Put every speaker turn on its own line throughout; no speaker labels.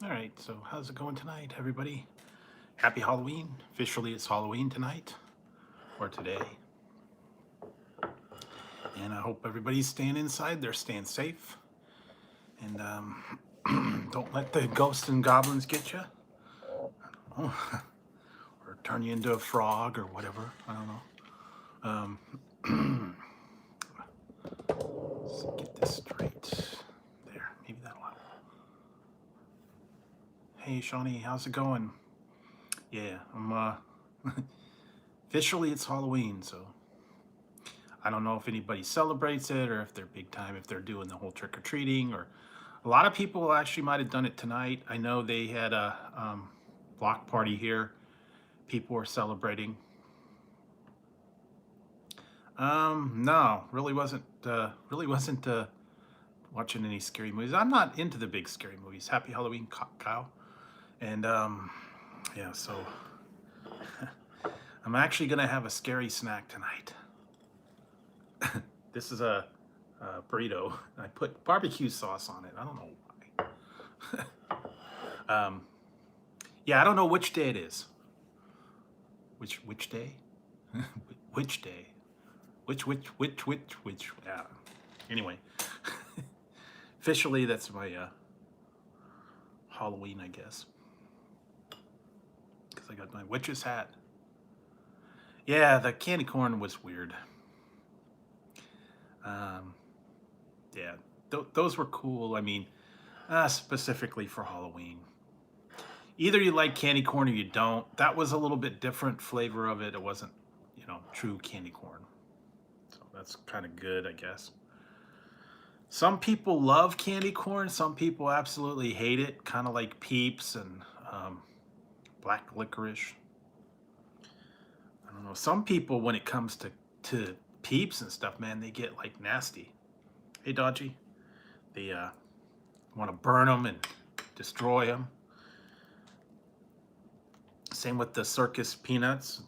All right, so how's it going tonight, everybody? Happy Halloween. Officially, it's Halloween tonight or today. And I hope everybody's staying inside. They're staying safe. And don't let the ghosts and goblins get you. Oh, or turn you into a frog or whatever. I don't know. Let's get this straight. There, maybe that'll help. Hey, Shawnee, how's it going? Yeah, I'm officially it's Halloween, so I don't know if anybody celebrates it or if they're big time, if they're doing the whole trick-or-treating, or a lot of people actually might have done it tonight. I know they had a block party here. People were celebrating. No, really wasn't watching any scary movies. I'm not into the big scary movies. Happy Halloween, Kyle. And yeah, so I'm actually gonna have a scary snack tonight. This is a burrito. I put barbecue sauce on it. I don't know why. Yeah, I don't know which day it is. Which day? Which day? Which? Yeah. Anyway, officially that's my Halloween, I guess, because I got my witch's hat. Yeah, the candy corn was weird. Yeah, those were cool. I mean, specifically for Halloween. Either you like candy corn or you don't. That was a little bit different flavor of it. It wasn't, true candy corn. So that's kind of good, I guess. Some people love candy corn. Some people absolutely hate it, kind of like Peeps and black licorice. I don't know. Some people, when it comes to Peeps and stuff, man, they get like nasty. Hey, Dodgy. They want to burn them and destroy them. Same with the circus peanuts.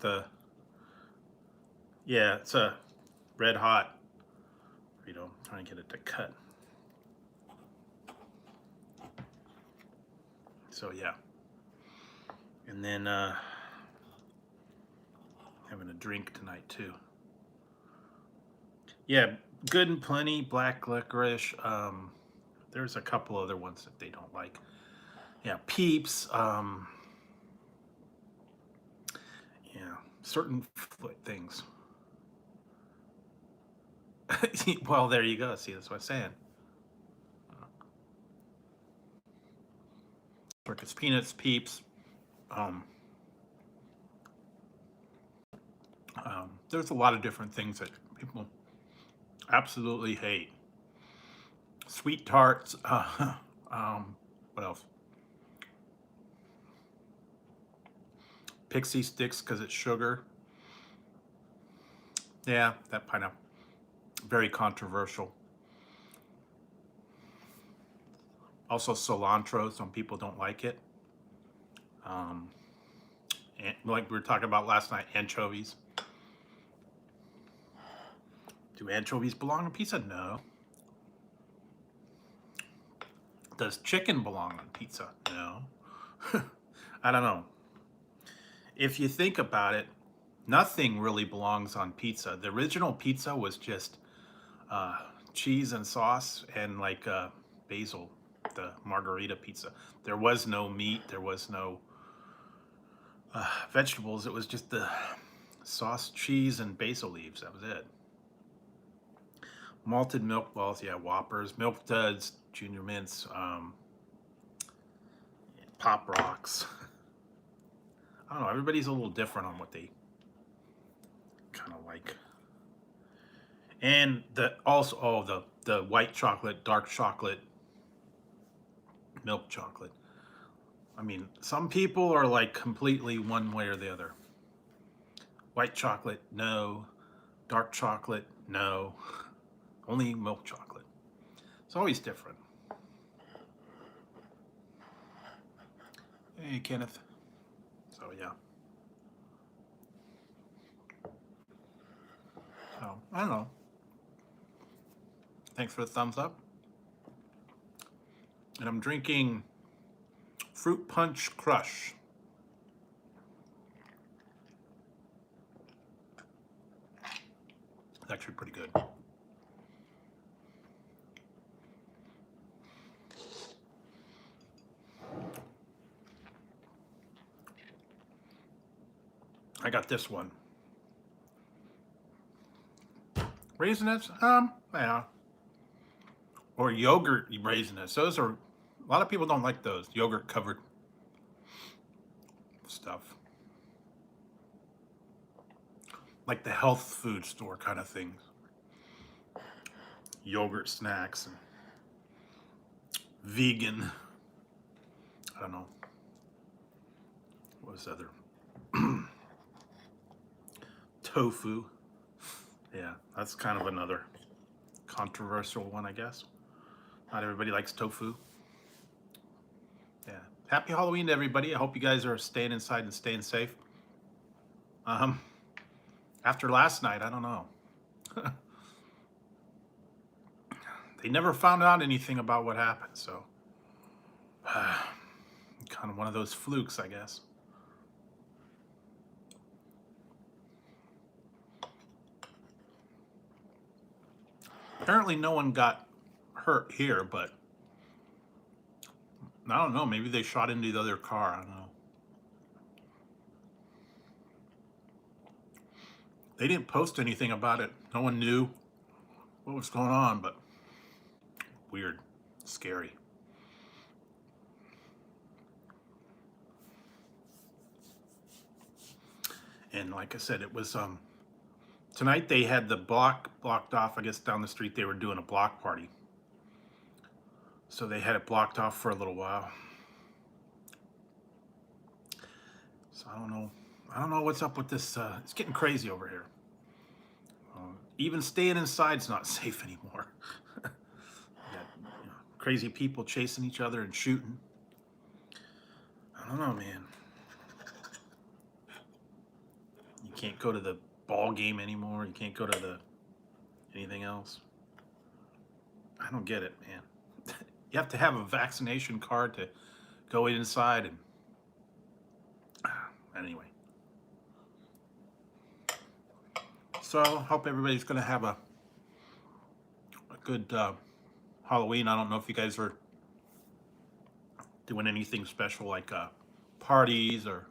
Yeah, it's a red hot. I'm trying to get it to cut. So yeah. And then having a drink tonight too. Yeah, good and plenty, black licorice. There's a couple other ones that they don't like. Yeah, Peeps. Yeah, certain things. Well, there you go. See, that's what I'm saying. Circus peanuts, Peeps. There's a lot of different things that people absolutely hate. Sweet tarts. What else? Pixie sticks because it's sugar. Yeah, that pineapple. Very controversial. Also cilantro. Some people don't like it. And like we were talking about last night, anchovies. Do anchovies belong on pizza? No. Does chicken belong on pizza? No. I don't know. If you think about it, nothing really belongs on pizza. The original pizza was just cheese and sauce and like basil, the margarita pizza. There was no meat. There was no vegetables. It was just the sauce, cheese, and basil leaves. That was it. Malted milk balls, yeah, Whoppers, Milk Duds, Junior Mints, Pop Rocks. I don't know. Everybody's a little different on what they kind of like. And the white chocolate, dark chocolate, milk chocolate. I mean, some people are like completely one way or the other. White chocolate, no. Dark chocolate, no. Only milk chocolate. It's always different. Hey, Kenneth. So, yeah. So, I don't know. Thanks for the thumbs up. And I'm drinking Fruit Punch Crush. It's actually pretty good. I got this one. Raisinets? Yeah. Or yogurt raisinets. Those are, a lot of people don't like those. Yogurt covered stuff. Like the health food store kind of things. Yogurt snacks and vegan. I don't know. What was the other? Tofu. Yeah, that's kind of another controversial one, I guess. Not everybody likes tofu. Yeah. Happy Halloween to everybody. I hope you guys are staying inside and staying safe. After last night, I don't know. They never found out anything about what happened, so kind of one of those flukes, I guess. Apparently no one got hurt here, but I don't know, maybe they shot into the other car, I don't know. They didn't post anything about it. No one knew what was going on, but weird, scary. And like I said, it was tonight they had the block blocked off. I guess down the street they were doing a block party, so they had it blocked off for a little while. So I don't know what's up with this. It's getting crazy over here. Even staying inside's not safe anymore. You got, crazy people chasing each other and shooting. I don't know, man. You can't go to the ball game anymore. You can't go to the anything else. I don't get it, man. You have to have a vaccination card to go inside, and anyway. So hope everybody's gonna have a good Halloween. I don't know if you guys are doing anything special like parties or.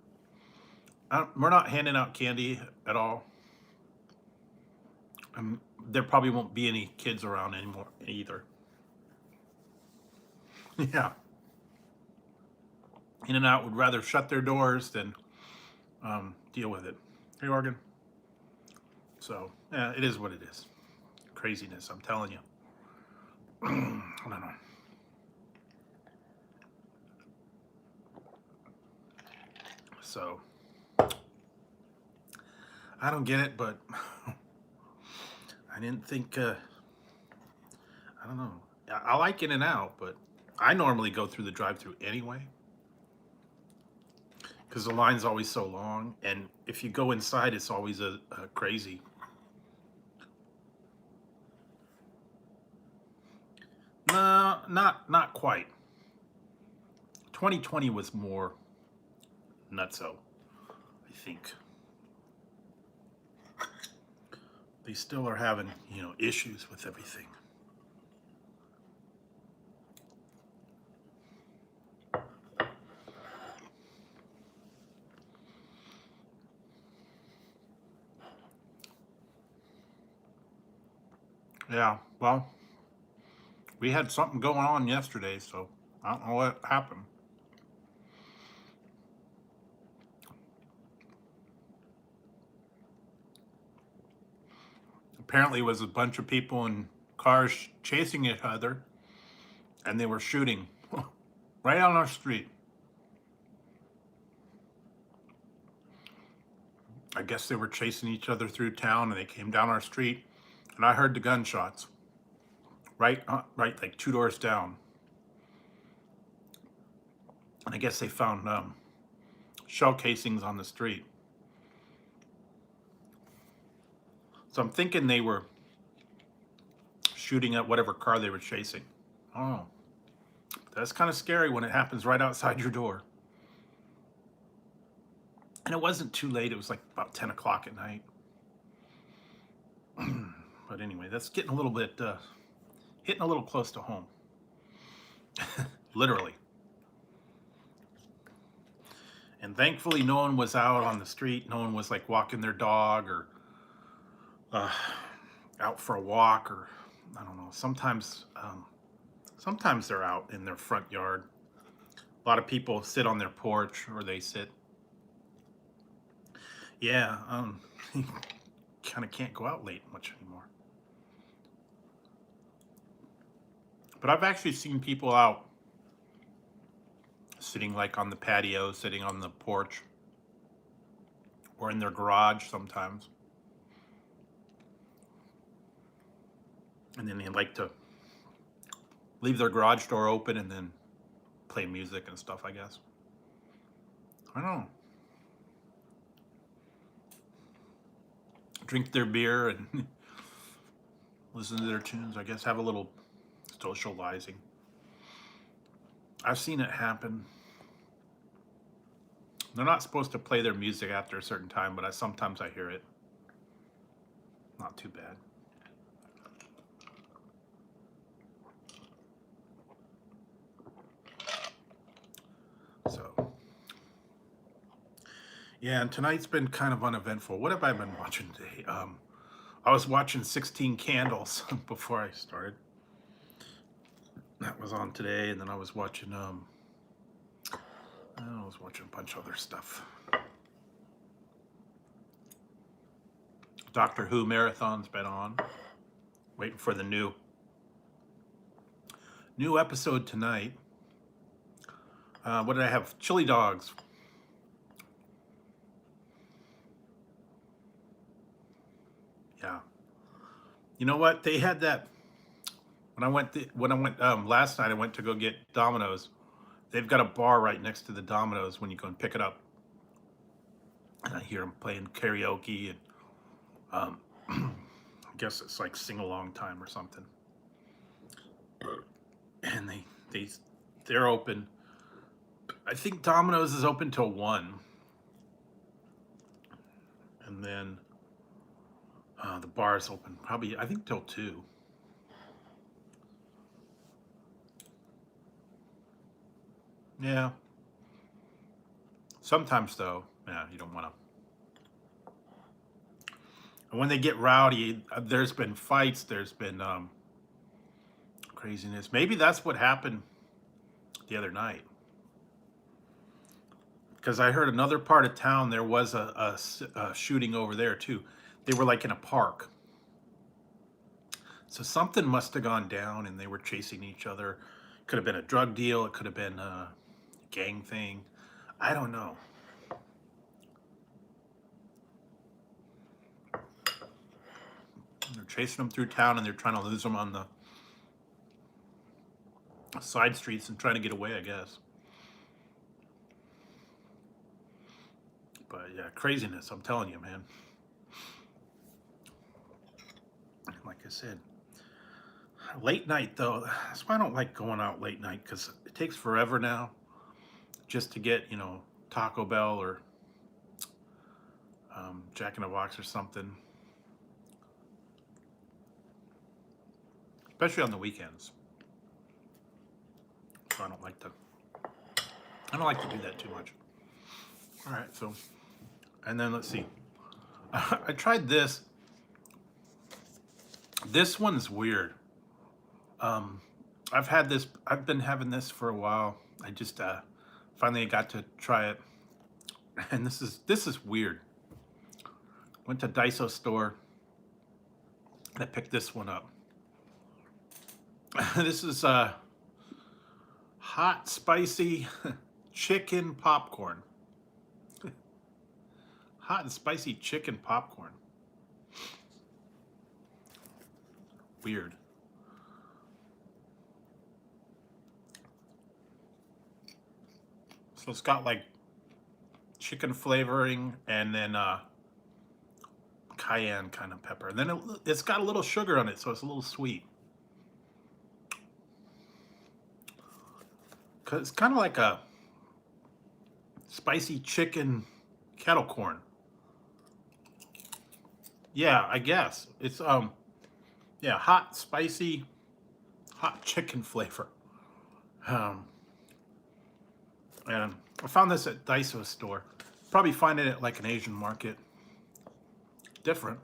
We're not handing out candy at all. There probably won't be any kids around anymore either. Yeah. In-N-Out would rather shut their doors than deal with it. Hey, Oregon. So, yeah, it is what it is. Craziness, I'm telling you. I don't know. So, I don't get it, but I didn't think, I don't know. I like In-N-Out, but I normally go through the drive-thru anyway, because the line's always so long, and if you go inside, it's always a crazy. No, not quite. 2020 was more nutso, I think. They still are having, issues with everything. Yeah, well, we had something going on yesterday, so I don't know what happened. Apparently it was a bunch of people in cars chasing each other, and they were shooting right on our street. I guess they were chasing each other through town, and they came down our street, and I heard the gunshots right like 2 doors down. And I guess they found shell casings on the street. So I'm thinking they were shooting at whatever car they were chasing. I don't know. That's kind of scary when it happens right outside your door. And it wasn't too late. It was like about 10 o'clock at night. But anyway, that's getting a little bit, hitting a little close to home. Literally. And thankfully, no one was out on the street. No one was like walking their dog or out for a walk, or I don't know. Sometimes they're out in their front yard. A lot of people sit on their porch, or they sit. Yeah, you kind of can't go out late much anymore. But I've actually seen people out sitting like on the patio, sitting on the porch, or in their garage sometimes. And then they like to leave their garage door open and then play music and stuff, I guess. I don't know. Drink their beer and listen to their tunes, I guess, have a little socializing. I've seen it happen. They're not supposed to play their music after a certain time, but sometimes I hear it. Not too bad. So, yeah, and tonight's been kind of uneventful. What have I been watching today? I was watching 16 Candles before I started. That was on today, and then I was watching a bunch of other stuff. Doctor Who marathon's been on. Waiting for the new episode tonight. What did I have? Chili dogs. Yeah. You know what? They had that when I went last night. I went to go get Domino's. They've got a bar right next to the Domino's when you go and pick it up. And I hear them playing karaoke, and I guess it's like sing-along time or something. And they're open. I think Domino's is open till 1. And then the bar is open probably, I think, till 2. Yeah. Sometimes, though, yeah, you don't want to. And when they get rowdy, there's been fights, there's been craziness. Maybe that's what happened the other night. Because I heard another part of town, there was a shooting over there, too. They were like in a park. So something must have gone down, and they were chasing each other. Could have been a drug deal. It could have been a gang thing. I don't know. They're chasing them through town, and they're trying to lose them on the side streets and trying to get away, I guess. But yeah, craziness, I'm telling you, man. Like I said, late night, though, that's why I don't like going out late night, because it takes forever now just to get, Taco Bell or Jack in the Box or something. Especially on the weekends. So I don't like to do that too much. All right, so, and then let's see. I tried this. This one's weird. I've been having this for a while. I just finally got to try it. And this is weird. Went to Daiso store and I picked this one up. This is hot spicy chicken popcorn. Hot and spicy chicken popcorn. Weird. So it's got like chicken flavoring and then cayenne kind of pepper. And then it's got a little sugar on it, so it's a little sweet. Cause it's kind of like a spicy chicken Kettle corn. Yeah, I guess it's yeah, hot, spicy, hot chicken flavor. Um, and I found this at Daiso store. Probably find it at like an Asian market. Different,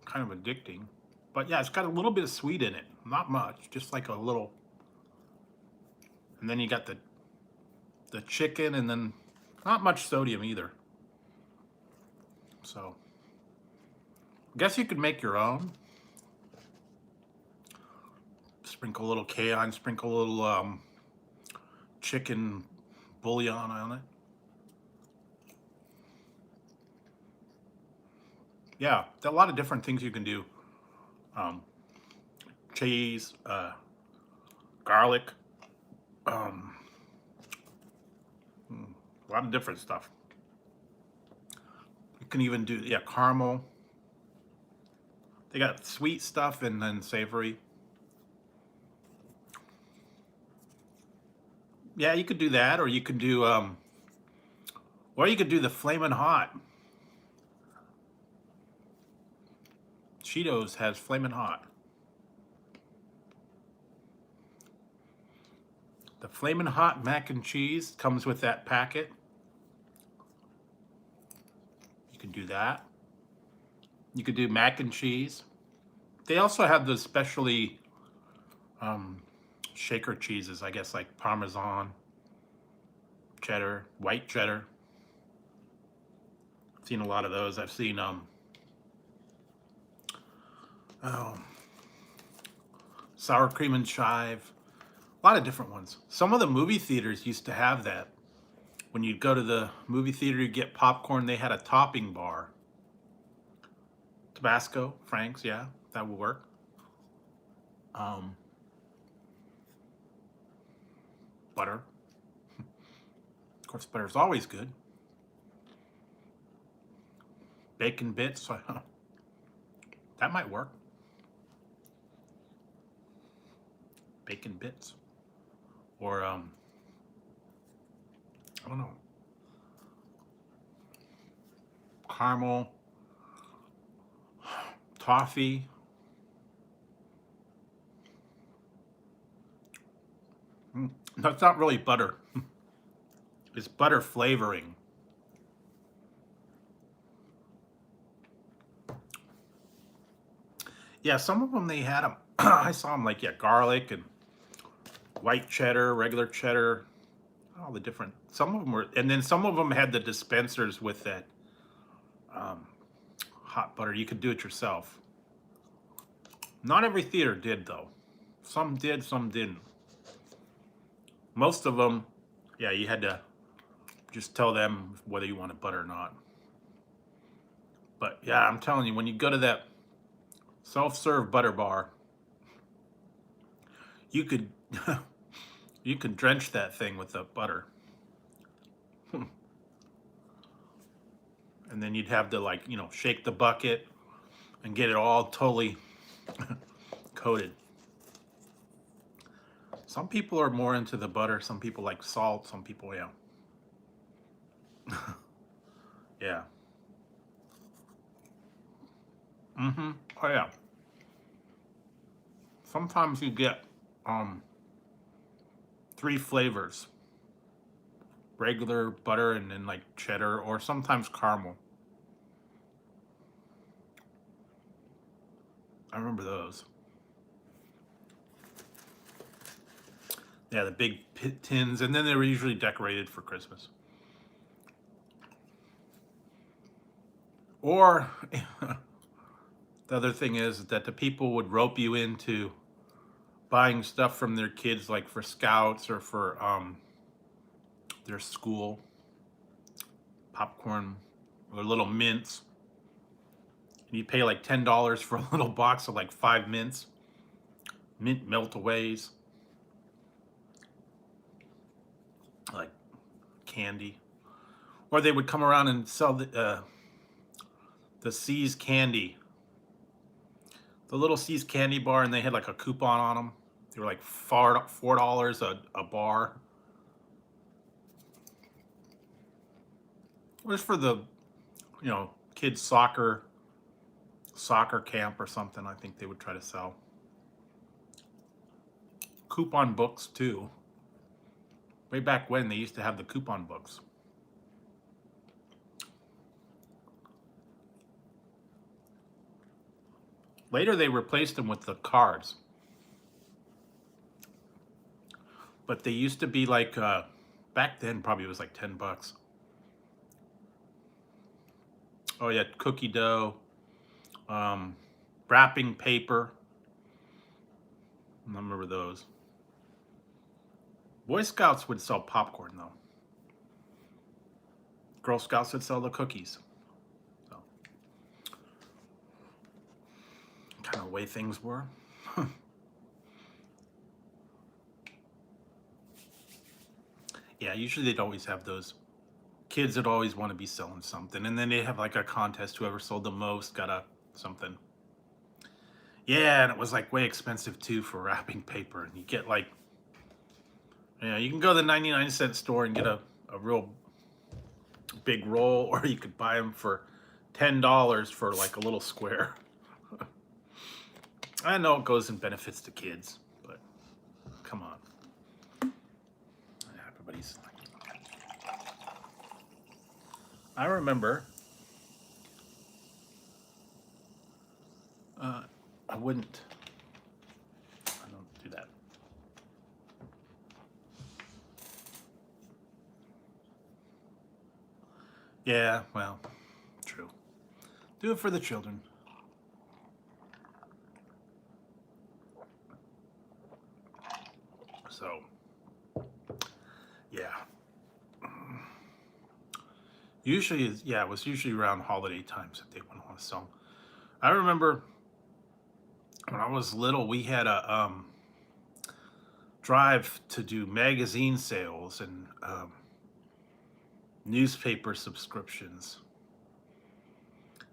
kind of addicting, but yeah, it's got a little bit of sweet in it. Not much, just like a little. And then you got the chicken, and then not much sodium either. So, I guess you could make your own. Sprinkle a little cayenne, sprinkle a little chicken bouillon on it. Yeah, there are a lot of different things you can do. Cheese, garlic, um, a lot of different stuff. You can even do, yeah, caramel. They got sweet stuff and then savory. Yeah, you could do that, or you could do, the Flamin' Hot. Cheetos has Flamin' Hot. The Flamin' Hot mac and cheese comes with that packet. You can do that. You could do mac and cheese. They also have the specially shaker cheeses, I guess, like Parmesan, cheddar, white cheddar. I've seen a lot of those. I've seen sour cream and chive. A lot of different ones. Some of the movie theaters used to have that. When you'd go to the movie theater, you'd get popcorn. They had a topping bar. Tabasco, Frank's, yeah, that would work. Butter. Of course, butter's always good. Bacon bits. That might work. Bacon bits. Or, I don't know. Caramel. Toffee. That's not really butter. It's butter flavoring. Yeah, some of them they had them. I saw them like, yeah, garlic and white cheddar, regular cheddar, all the different. Some of them were, and then some of them had the dispensers with that hot butter. You could do it yourself. Not every theater did though. Some did, some didn't. Most of them, yeah, you had to just tell them whether you wanted butter or not. But yeah, I'm telling you, when you go to that self-serve butter bar, you could you could drench that thing with the butter. And then you'd have to, like, shake the bucket and get it all totally coated. Some people are more into the butter, some people like salt, some people, yeah. Yeah. Oh yeah. Sometimes you get 3 flavors. Regular butter and then like cheddar, or sometimes caramel. I remember those. Yeah, the big tins, and then they were usually decorated for Christmas. Or the other thing is that the people would rope you into buying stuff from their kids, like for scouts or for their school. Popcorn or little mints. And you pay like $10 for a little box of like 5 mints. Mint melt-aways. Like candy. Or they would come around and sell the See's candy. The little See's candy bar, and they had like a coupon on them. They were like $4 a bar. It was for the, kids soccer camp or something. I think they would try to sell coupon books too. Way back when they used to have the coupon books. Later they replaced them with the cards. But they used to be like, back then probably it was like $10. Oh yeah, cookie dough, um, wrapping paper. I remember those. Boy Scouts would sell popcorn though. Girl Scouts would sell the cookies. So, kind of the way things were. Yeah, usually they'd always have those kids that always want to be selling something, and then they have like a contest. Whoever sold the most got a something. Yeah, and it was like way expensive too for wrapping paper, and you get like, you can go to the 99-cent store and get a real big roll, or you could buy them for $10 for like a little square. I know it goes and benefits the kids, but come on. Everybody's like, I remember, I wouldn't, I don't do that. Yeah, well, true. Do it for the children. So, yeah. Usually, yeah, it was usually around holiday times that they would want to sell. I remember when I was little, we had a drive to do magazine sales and newspaper subscriptions.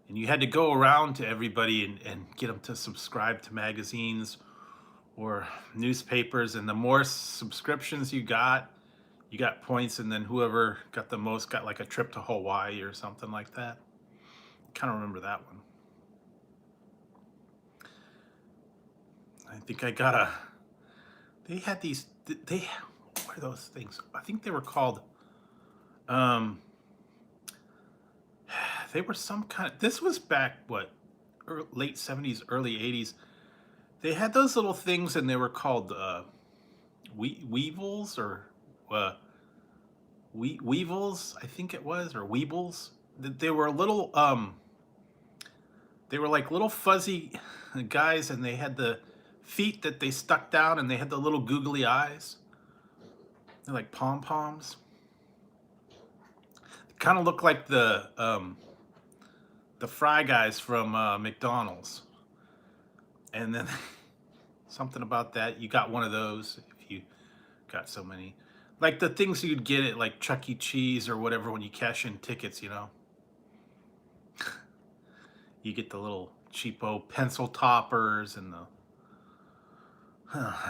And you had to go around to everybody and get them to subscribe to magazines or newspapers. And the more subscriptions you got points. And then whoever got the most got like a trip to Hawaii or something like that. Kind of remember that one. I think I got they had these, what are those things? I think they were called, they were some kind of, this was back, what, late 70s, early 80s. They had those little things and they were called weevils or weevils, I think it was, or weebles. They were little, they were like little fuzzy guys, and they had the feet that they stuck down, and they had the little googly eyes. They're like pom-poms. Kind of look like the fry guys from McDonald's. And then something about that, you got one of those if you got so many. Like the things you'd get at like Chuck E. Cheese or whatever when you cash in tickets, You get the little cheapo pencil toppers and the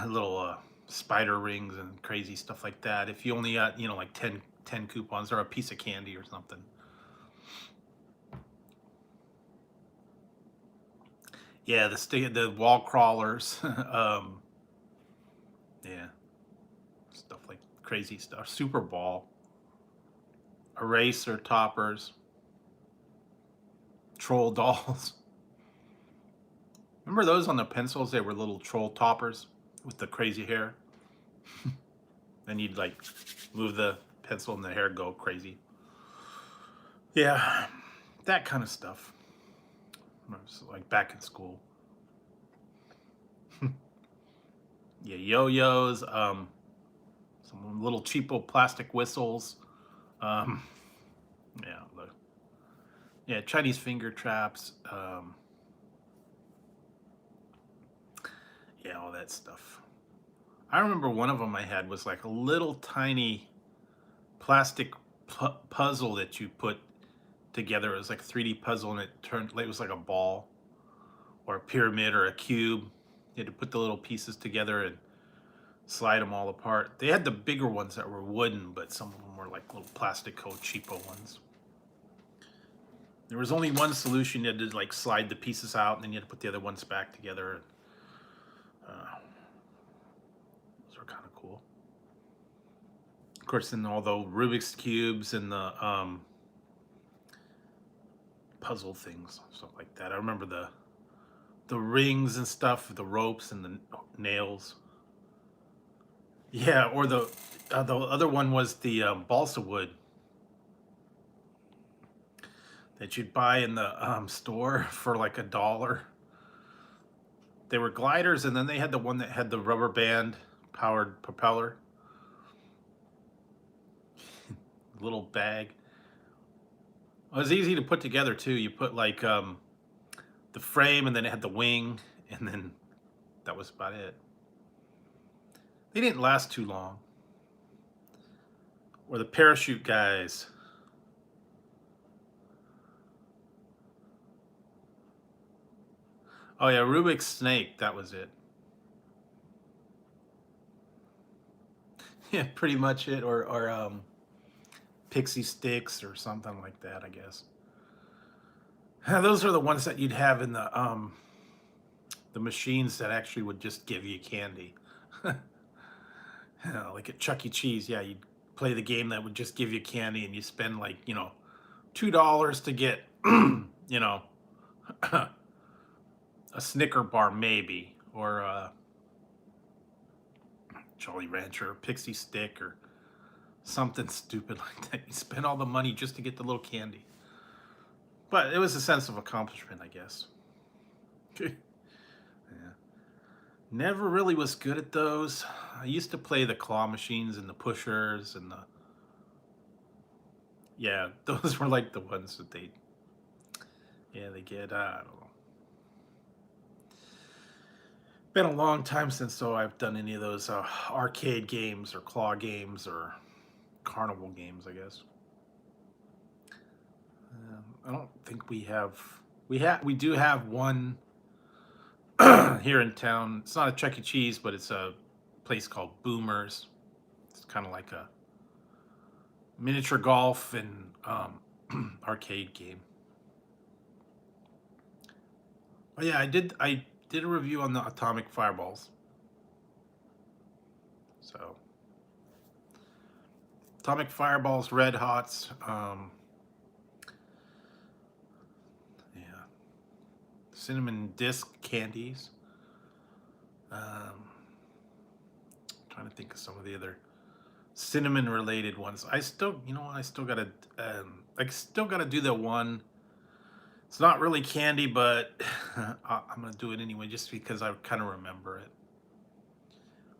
little spider rings and crazy stuff like that. If you only got, like 10 coupons or a piece of candy or something. Yeah, the wall crawlers. Yeah, stuff like crazy stuff. Super Ball, eraser toppers, troll dolls. Remember those on the pencils? They were little troll toppers with the crazy hair. Then you'd like move the pencil and the hair go crazy. Yeah, that kind of stuff. Like back in school. Yeah, yo-yos, some little cheapo plastic whistles. Um, yeah, Chinese finger traps. Yeah, all that stuff. I remember one of them I had was like a little tiny plastic puzzle that you put together. It was like a 3D puzzle, and it was like a ball or a pyramid or a cube. You had to put the little pieces together and slide them all apart. They had the bigger ones that were wooden, but some of them were like little plastico cheapo ones. There was only one solution. You had to like slide the pieces out, and then you had to put the other ones back together. Uh, those were kind of cool. Of course, then all the Rubik's cubes and the puzzle things, stuff like that. I remember the rings and stuff, the ropes and the nails. Yeah, or the other one was the balsa wood that you'd buy in the store for like $1. They were gliders, and then they had the one that had the rubber band powered propeller. Little bag. It was easy to put together too. You put like the frame, and then it had the wing, and then that was about it. They didn't last too long. Or the parachute guys. Oh yeah, Rubik's Snake, that was it. Yeah, pretty much it. Or Pixie Sticks or something like that, I guess. Those are the ones that you'd have in the machines that actually would just give you candy. Like at Chuck E. Cheese, yeah, you'd play the game that would just give you candy, and you spend like, $2 to get, a Snicker bar maybe, or a Jolly Rancher, or Pixie Stick, or something stupid like that. You spend all the money just to get the little candy. But it was a sense of accomplishment, I guess. Yeah. Never really was good at those. I used to play the claw machines and the pushers and yeah, those were like the ones that they get, I don't know. Been a long time since I've done any of those arcade games or claw games or carnival games, I guess. I don't think we do have one here in town. It's not a Chuck E. Cheese, but it's a place called Boomers. It's kind of like a miniature golf and arcade game. Oh yeah, I did a review on the atomic fireballs. So atomic fireballs, red hots. Yeah, cinnamon disc candies. Trying to think of some of the other cinnamon related ones. I still gotta do the one. It's not really candy, but I'm gonna do it anyway, just because I kind of remember it.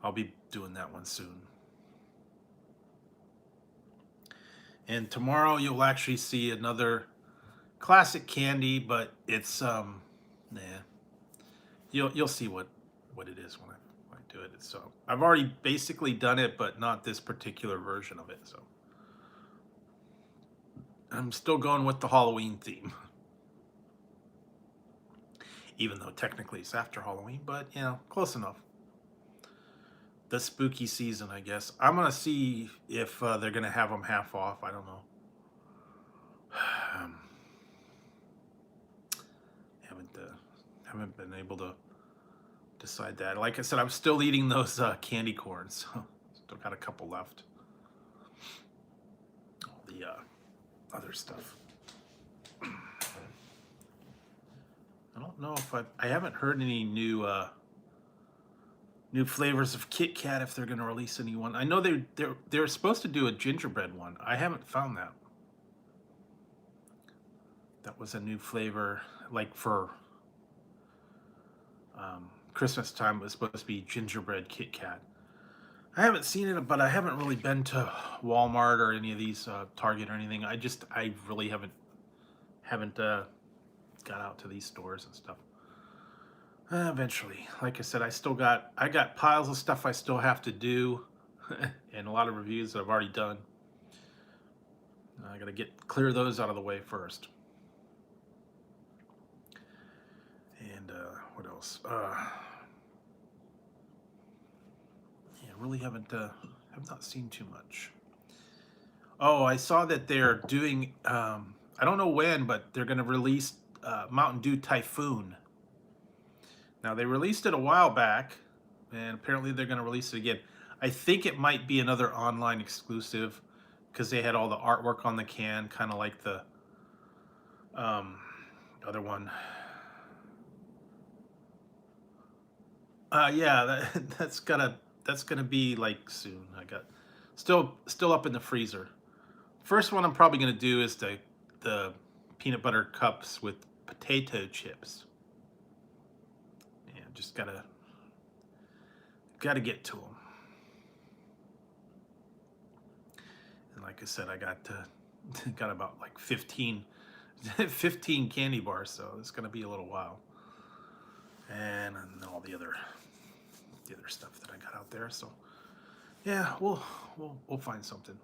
I'll be doing that one soon. And tomorrow you'll actually see another classic candy, but it's you'll see what it is when I do it. So I've already basically done it, but not this particular version of it. So I'm still going with the Halloween theme. Even though technically it's after Halloween, but close enough. The spooky season, I guess. I'm gonna see if they're gonna have them half off. I don't know. Haven't been able to decide that. Like I said, I'm still eating those candy corns. Still got a couple left. All the other stuff. I don't know if I haven't heard any new flavors of Kit Kat, if they're going to release anyone. I know they're supposed to do a gingerbread one. I haven't found that. That was a new flavor, like for Christmas time. It was supposed to be gingerbread Kit Kat. I haven't seen it, but I haven't really been to Walmart or any of these Target or anything. I really haven't got out to these stores and stuff. Eventually, like I said, I got piles of stuff I still have to do, and a lot of reviews that I've already done. I gotta clear those out of the way first. And what else? Really have not seen too much. Oh, I saw that they're doing I don't know when, but they're going to release Mountain Dew Typhoon. Now, they released it a while back, and apparently they're going to release it again. I think it might be another online exclusive because they had all the artwork on the can, kind of like the um, other one. Yeah, that's gonna be like soon. I got still up in the freezer. First one I'm probably gonna do is the peanut butter cups with potato chips. Yeah, just gotta get to them. And like I said, I got got about like 15 candy bars, so it's gonna be a little while. And all the other stuff that I got out there. So yeah, we'll find something.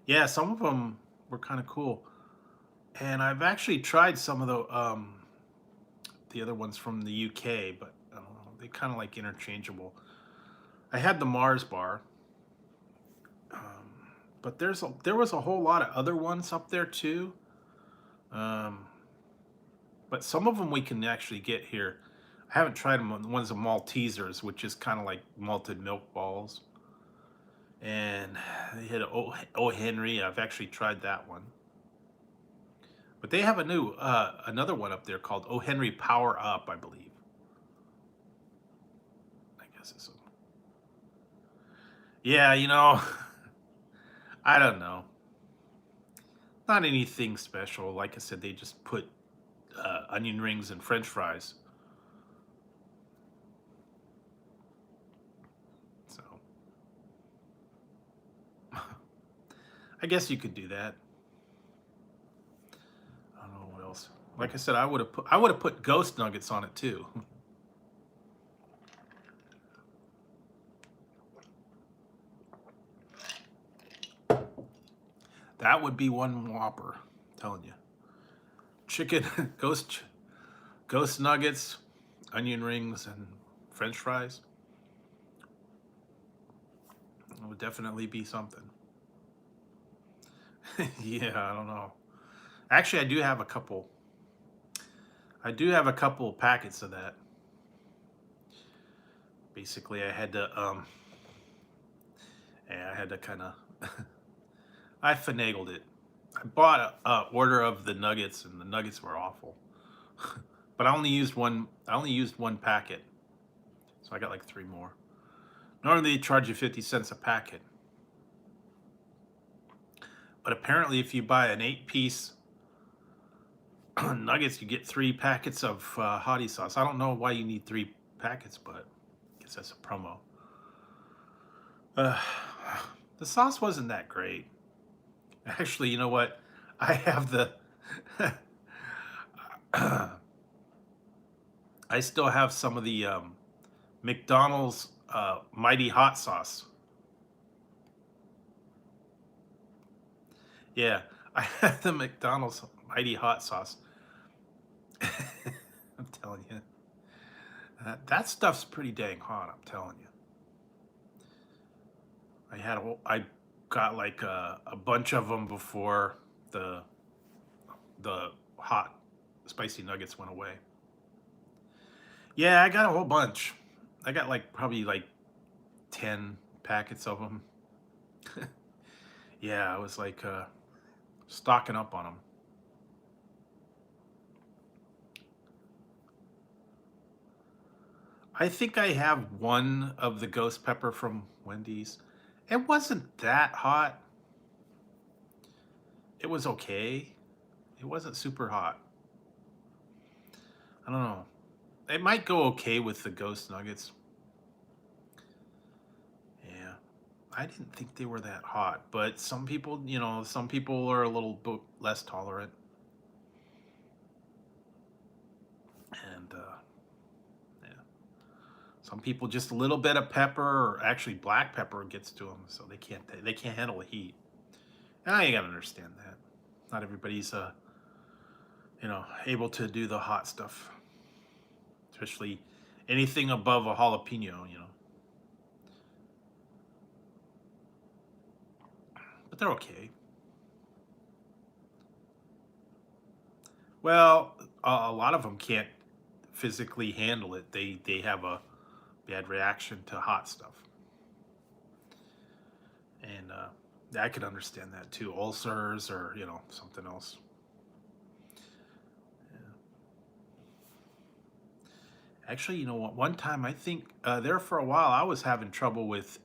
Yeah, some of them were kind of cool, and I've actually tried some of the other ones from the UK, but I don't know, they kind of like interchangeable. I had the Mars bar, but there was a whole lot of other ones up there too. Um, but some of them we can actually get here. I haven't tried them. The ones of Maltesers, which is kind of like malted milk balls. And they had O Henry. I've actually tried that one. But they have a new another one up there called O Henry Power Up, I believe. I guess it's yeah, I don't know. Not anything special. Like I said, they just put onion rings and French fries. So I guess you could do that. I don't know what else. Like I said, I would have put ghost nuggets on it too. That would be one Whopper, I'm telling you. Chicken ghost nuggets, onion rings, and French fries. It would definitely be something. Yeah, I don't know. Actually, I do have a couple. I do have a couple packets of that. Basically, yeah, I had to kind of, I finagled it. I bought a order of the nuggets, and the nuggets were awful. But I only used one. I only used one packet, so I got like three more. Normally, they charge you 50 cents a packet, but apparently, if you buy an 8-piece nuggets, you get 3 packets of hottie sauce. I don't know why you need 3 packets, but I guess that's a promo. Uh, the sauce wasn't that great. Actually, you know what? I have the. I still have some of the McDonald's Mighty Hot Sauce. Yeah, I have the McDonald's Mighty Hot Sauce. I'm telling you, that stuff's pretty dang hot. I'm telling you. I got like a bunch of them before the the hot spicy nuggets went away. Yeah, I got a whole bunch. I got like probably like 10 packets of them. Yeah, I was like stocking up on them. I think I have one of the ghost pepper from Wendy's. It wasn't that hot. It was okay. It wasn't super hot. I don't know. It might go okay with the ghost nuggets. Yeah. I didn't think they were that hot, but some people, some people are a little bit less tolerant. And yeah. Some people just a little bit of pepper or actually black pepper gets to them, so they can't handle the heat. And I gotta understand that. Not everybody's able to do the hot stuff, especially anything above a jalapeno. But they're okay. Well, a lot of them can't physically handle it. They have a bad reaction to hot stuff, and I could understand that too. Ulcers or something else. Yeah. Actually, you know what? One time I think there for a while I was having trouble with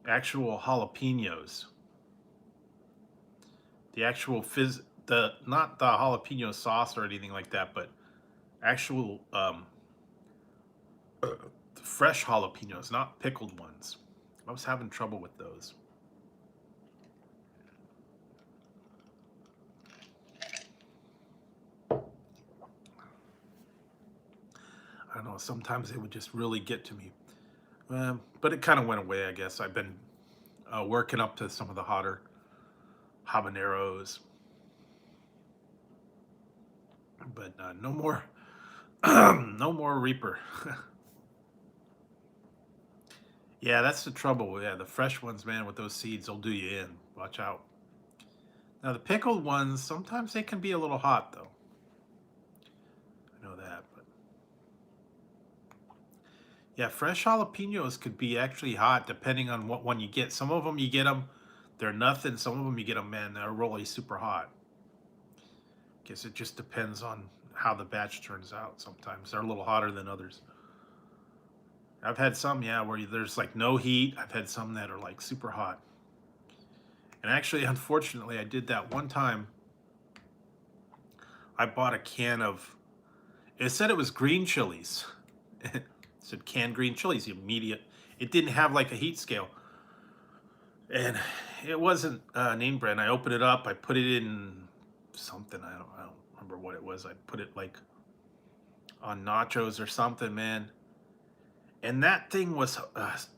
actual jalapenos. The actual the not the jalapeno sauce or anything like that, but actual fresh jalapenos, not pickled ones. I was having trouble with those. I don't know. Sometimes they would just really get to me. But it kind of went away, I guess. I've been working up to some of the hotter habaneros, but no more, no more Reaper. Yeah, that's the trouble. Yeah, the fresh ones, man, with those seeds, they'll do you in. Watch out. Now the pickled ones, sometimes they can be a little hot, though. I know that, but yeah, fresh jalapenos could be actually hot depending on what one you get. Some of them you get them, they're nothing. Some of them you get them, man, they're really super hot. Guess it just depends on how the batch turns out. Sometimes they're a little hotter than others. I've had some, yeah, where there's like no heat. I've had some that are like super hot. And actually, unfortunately, I did that one time. I bought a can of, it said it was green chilies. It said canned green chilies, immediate. It didn't have like a heat scale. And it wasn't name brand. I opened it up, I put it in something, I don't remember what it was. I put it like on nachos or something, man. And that thing was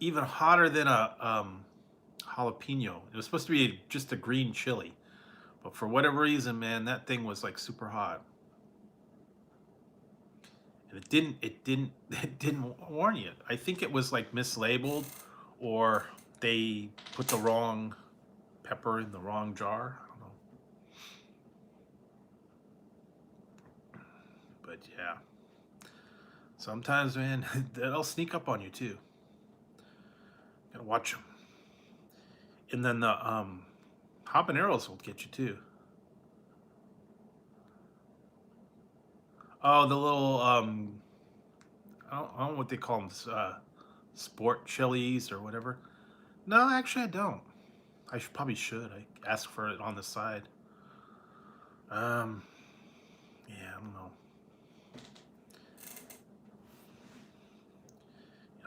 even hotter than a jalapeno. It was supposed to be just a green chili, but for whatever reason, man, that thing was like super hot. And it didn't warn you. I think it was like mislabeled, or they put the wrong pepper in the wrong jar. I don't know. But yeah, sometimes, man, they'll sneak up on you too. Gotta watch them. And then the habaneros will get you too. Oh, the little I don't know what they call them, sport chilies or whatever. No, actually, I don't. Probably should. I ask for it on the side. Um, yeah, I don't know.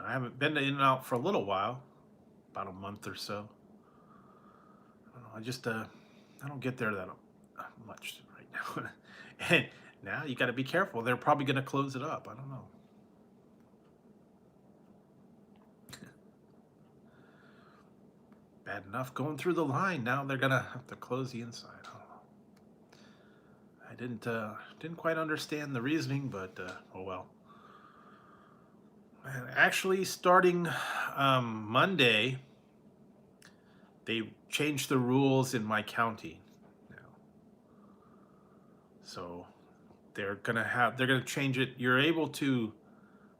I haven't been to In-N-Out for a little while, about a month or so. I don't know. I don't get there that much right now. And now you got to be careful. They're probably going to close it up. I don't know. Bad enough going through the line. Now they're gonna have to close the inside. I don't know. I didn't quite understand the reasoning, but oh well. And actually, starting Monday, they changed the rules in my county now. So they're gonna change it. You're able to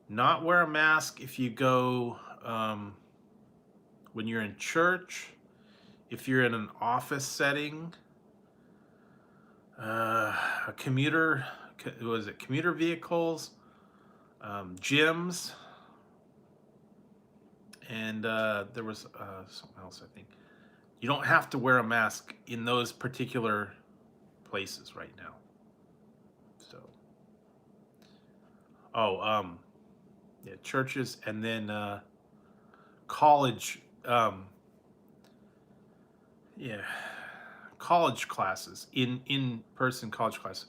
not wear a mask if you go when you're in church, if you're in an office setting, a commuter, was it commuter vehicles, gyms, and there was something else, I think. You don't have to wear a mask in those particular places right now. So, oh, yeah, churches, and then college, yeah, college classes, in person college classes.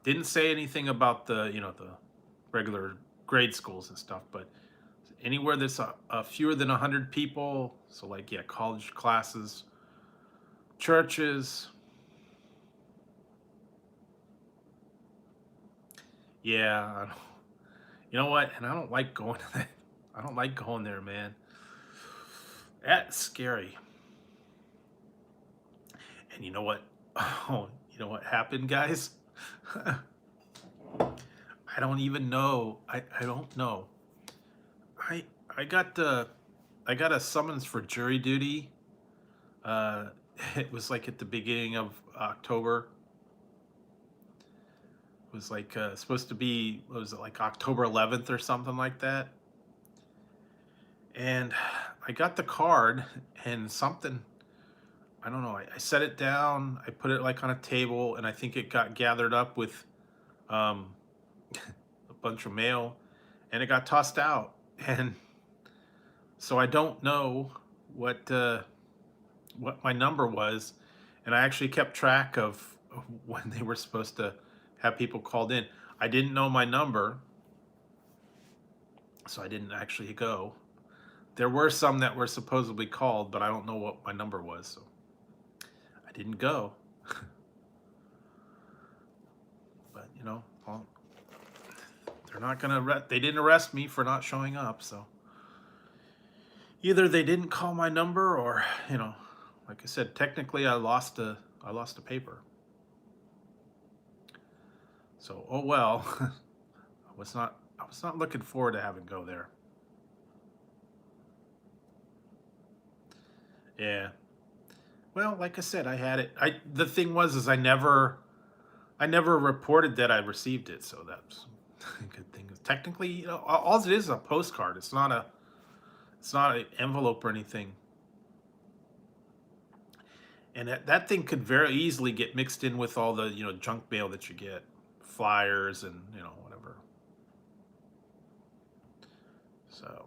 Didn't say anything about the regular grade schools and stuff, but anywhere that's a fewer than 100 people, so like, yeah, college classes, churches, yeah, you know what? And I don't like going to that. I don't like going there, man. That's scary. And you know what? Oh, you know what happened, guys? I don't even know. I don't know. I I got I got a summons for jury duty. Uh, it was like at the beginning of October. It was like supposed to be, what was it, like October 11th or something like that. And I got the card and something, I don't know. I set it down. I put it like on a table, and I think it got gathered up with um, a bunch of mail, and it got tossed out. And so I don't know what uh, what my number was, and I actually kept track of when they were supposed to have people called in. I didn't know my number, so I didn't actually go. There were some that were supposedly called, but I don't know what my number was, so I didn't go. But well, they're not gonna. They didn't arrest me for not showing up, so either they didn't call my number, or like I said, technically I lost a paper. So oh well. I was not looking forward to having to go there. Yeah. Well, like I said, I had it. The thing was is I never reported that I received it, so that's a good thing. Technically, all it is a postcard. It's not an envelope or anything. And that thing could very easily get mixed in with all the junk mail that you get, flyers and whatever. So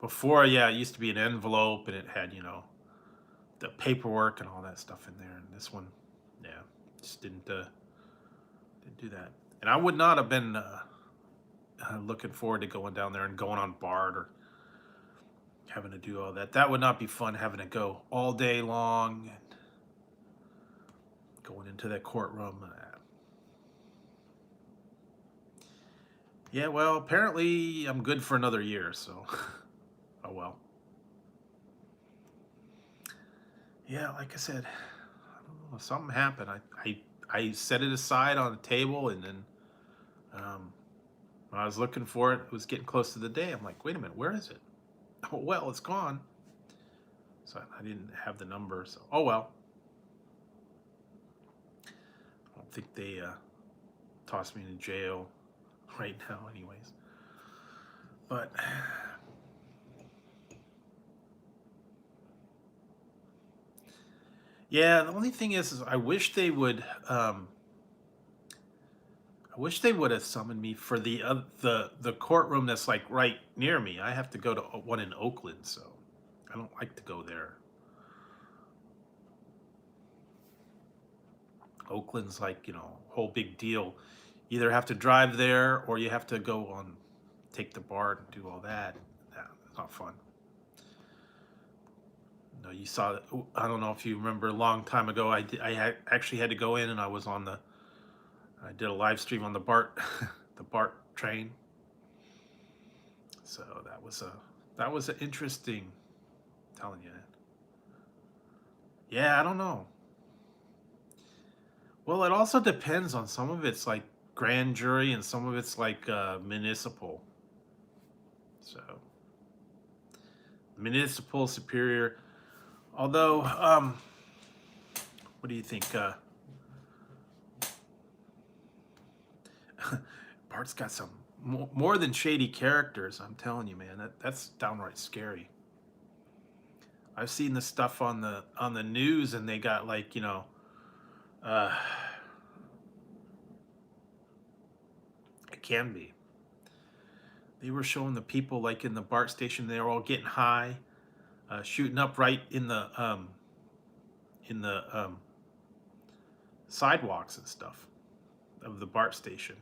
before, yeah, it used to be an envelope, and it had the paperwork and all that stuff in there. And this one, yeah, just didn't do that. And I would not have been looking forward to going down there and going on BART or having to do all that. That would not be fun, having to go all day long and going into that courtroom. Yeah, well, apparently I'm good for another year, so oh well. Yeah, like I said, I don't know, something happened. I set it aside on a table, and then um, when I was looking for it, it was getting close to the day. I'm like, wait a minute, where is it? Oh well, it's gone. So I didn't have the number. So oh well. I don't think they tossed me in jail right now, anyways. But yeah, the only thing is I wish they would. I wish they would have summoned me for the courtroom that's like right near me. I have to go to one in Oakland, so I don't like to go there. Oakland's like whole big deal. Either have to drive there, or you have to go on, take the BART and do all that. Nah, it's not fun. No, you saw it. I don't know if you remember, a long time ago. Actually had to go in, and I did a live stream on the BART, the BART train. So that was an interesting. Telling you that. Yeah, I don't know. Well, it also depends on, some of it's like grand jury, and some of it's like municipal. So municipal superior. Although, what do you think? Bart's got some more than shady characters. I'm telling you, man. That's downright scary. I've seen the stuff on the news, and they got like uh, it can be. They were showing the people like in the BART station. They were all getting high, shooting up right in the sidewalks and stuff of the BART station.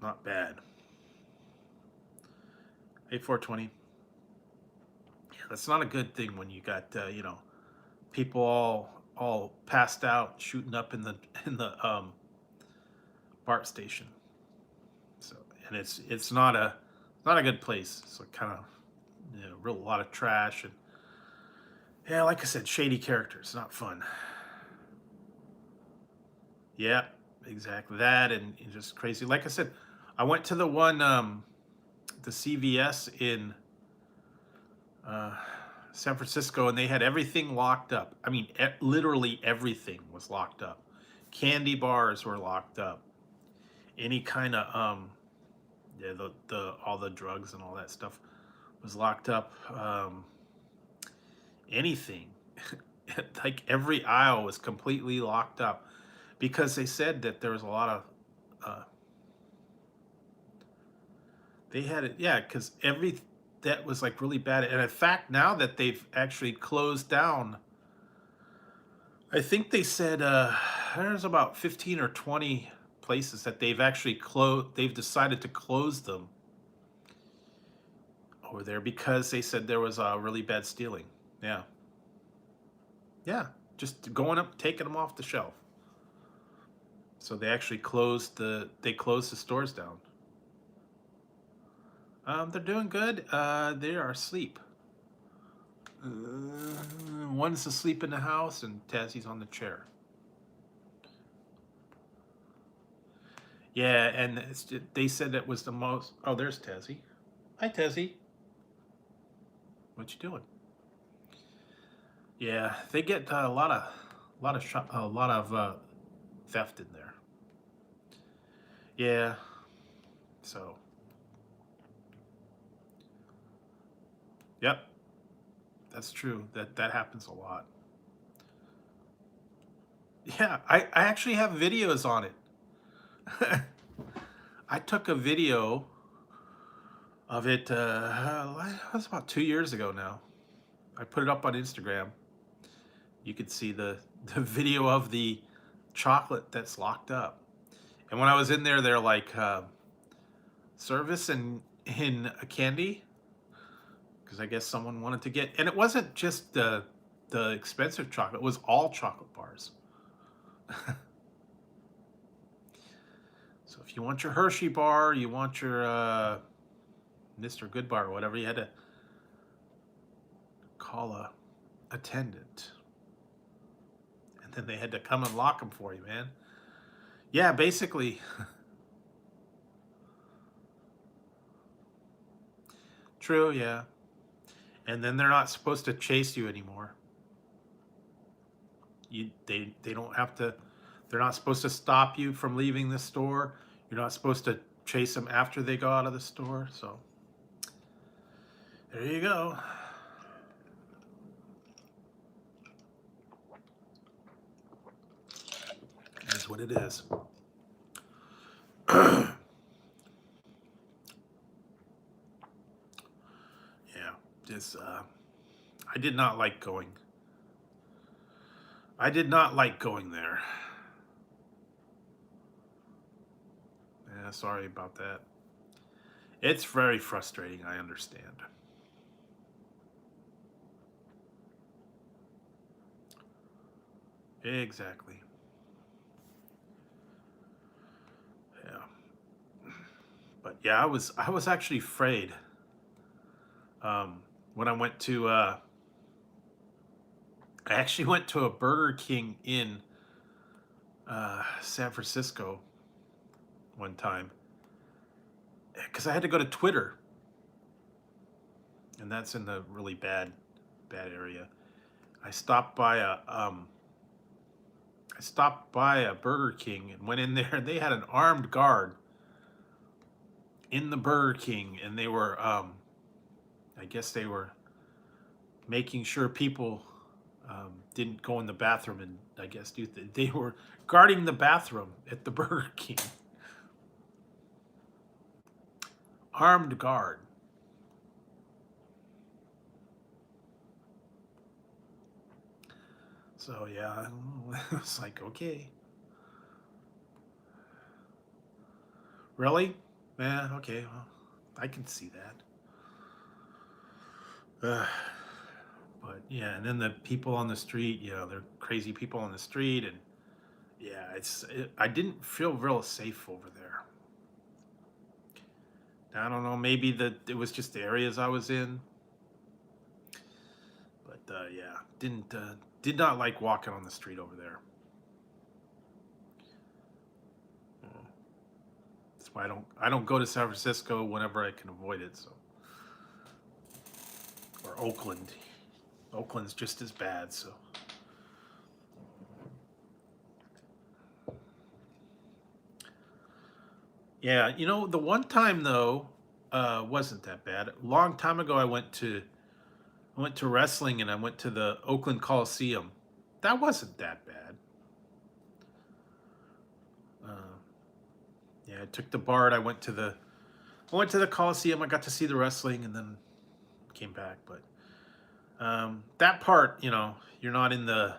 Not bad. 8420. Yeah, that's not a good thing when you got people all passed out, shooting up in the in the BART station. So, and it's not a good place. It's like kind of real lot of trash, and yeah, like I said, shady characters. Not fun. Yeah, exactly that, and just crazy. Like I said, I went to the one, the CVS in uh, San Francisco, and they had everything locked up. I mean, literally everything was locked up. Candy bars were locked up. Any kind of yeah, the all the drugs and all that stuff was locked up. Anything, like every aisle was completely locked up because they said that there was a lot of they had it, yeah, because every that was like really bad. And in fact, now that they've actually closed down, I think they said there's about 15 or 20 places that they've actually closed. They've decided to close them over there because they said there was really bad stealing. Yeah, yeah, just going up, taking them off the shelf. So they actually closed the stores down. They're doing good. They are asleep. One's asleep in the house, and Tassie's on the chair. Yeah, and they said it was the most. Oh, there's Tassie. Hi, Tassie. What you doing? Yeah, they get a lot of theft in there. Yeah, so yep, that's true. That happens a lot. Yeah, I actually have videos on it. I took a video of it. It was about 2 years ago now. I put it up on Instagram. You could see the video of the chocolate that's locked up. And when I was in there, they're like service and in a candy because I guess someone wanted to get. And it wasn't just the expensive chocolate; it was all chocolate bars. So if you want your Hershey bar, you want your Mr. Good bar or whatever, you had to call a attendant, and then they had to come and lock them for you, man. Yeah, basically. True, yeah. And then they're not supposed to chase you anymore. They don't have to. They're not supposed to stop you from leaving the store. You're not supposed to chase them after they go out of the store. So there you go. That's what it is. Yeah, just I did not like going. I did not like going there. Yeah, sorry about that. It's very frustrating. I understand. Exactly. Yeah, but yeah, I was actually afraid when I went to. I actually went to a Burger King in San Francisco one time because I had to go to Twitter, and that's in the really bad area. I stopped by a Burger King and went in there. They had an armed guard in the Burger King, and they were I guess they were making sure people didn't go in the bathroom and I guess they were guarding the bathroom at the Burger King. Armed guard. So yeah, it's like okay, really? Yeah, okay, well, I can see that. But yeah, and then the people on the street, they're crazy people on the street, and yeah, I didn't feel real safe over there. I don't know, maybe that it was just the areas I was in, but yeah, did not like walking on the street over there. That's why I don't go to San Francisco whenever I can avoid it. So, or Oakland. Oakland's just as bad. So, yeah, the one time though wasn't that bad. A long time ago, I went to wrestling and I went to the Oakland Coliseum. That wasn't that bad. Uh, yeah, I took the BART. I went to the Coliseum. I got to see the wrestling and then came back. But that part, you're not in the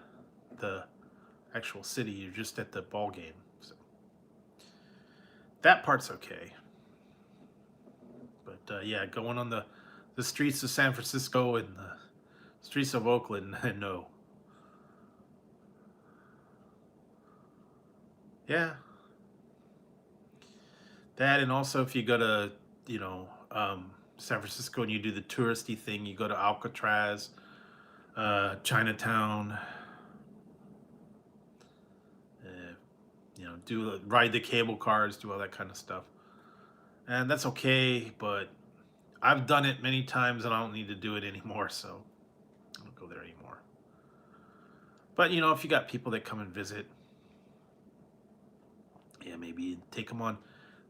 actual city. You're just at the ball game. So that part's okay. But yeah, going on the streets of San Francisco and the streets of Oakland, no. Yeah, that, and also if you go to San Francisco and you do the touristy thing, you go to Alcatraz, Chinatown, uh, ride the cable cars, do all that kind of stuff, and that's okay. But I've done it many times and I don't need to do it anymore, so I don't go there anymore. But if you got people that come and visit, yeah, maybe take them on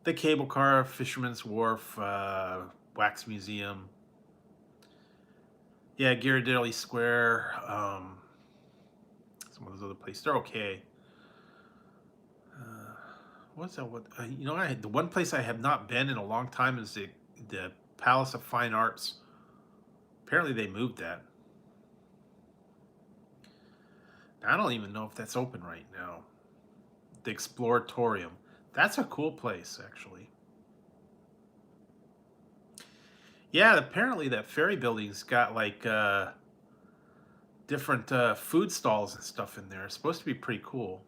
the cable car, Fisherman's Wharf, Wax Museum, yeah, Ghirardelli Square, some of those other places. They're okay. Uh, what's that? The one place I have not been in a long time is the Palace of Fine Arts. Apparently, they moved that. I don't even know if that's open right now. The Exploratorium. That's a cool place, actually. Yeah, apparently that ferry building's got like different food stalls and stuff in there. It's supposed to be pretty cool.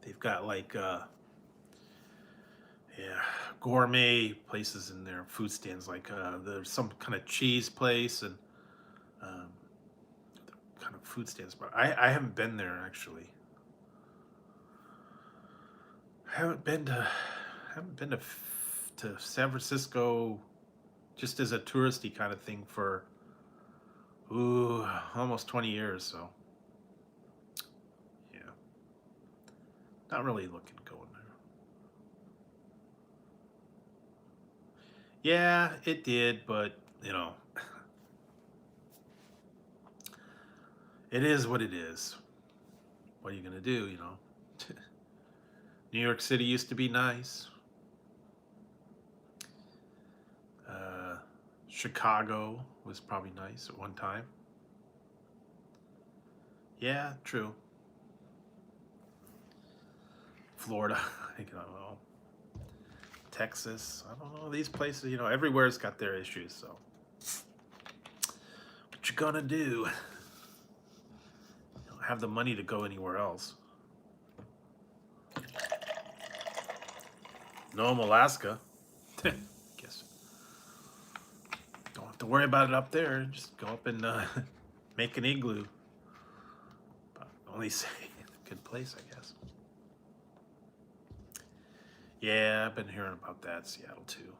They've got like yeah, gourmet places in there, food stands. Like there's some kind of cheese place and um, kind of food stands. But I haven't been there actually. I haven't been to San Francisco just as a touristy kind of thing for almost 20 years. So yeah, not really looking going there. Yeah, it did, but it is what it is. What are you gonna do? New York City used to be nice. Uh, Chicago was probably nice at one time. Yeah, true. Florida, I don't know. Texas, I don't know. These places, everywhere's got their issues. So, what you gonna do? You don't have the money to go anywhere else. Nome, Alaska. Guess don't have to worry about it up there. Just go up and make an igloo. But only say a good place, I guess. Yeah, I've been hearing about that, Seattle too.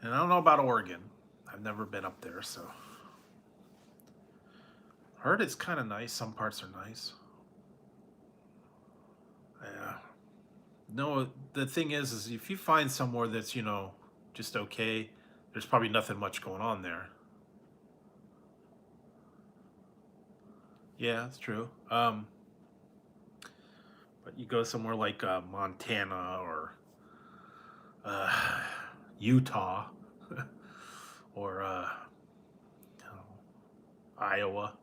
And I don't know about Oregon. I've never been up there, so heard it's kind of nice. Some parts are nice. Yeah. No, the thing is if you find somewhere that's just okay, there's probably nothing much going on there. Yeah, that's true. But you go somewhere like Montana or uh, Utah or I don't know, Iowa.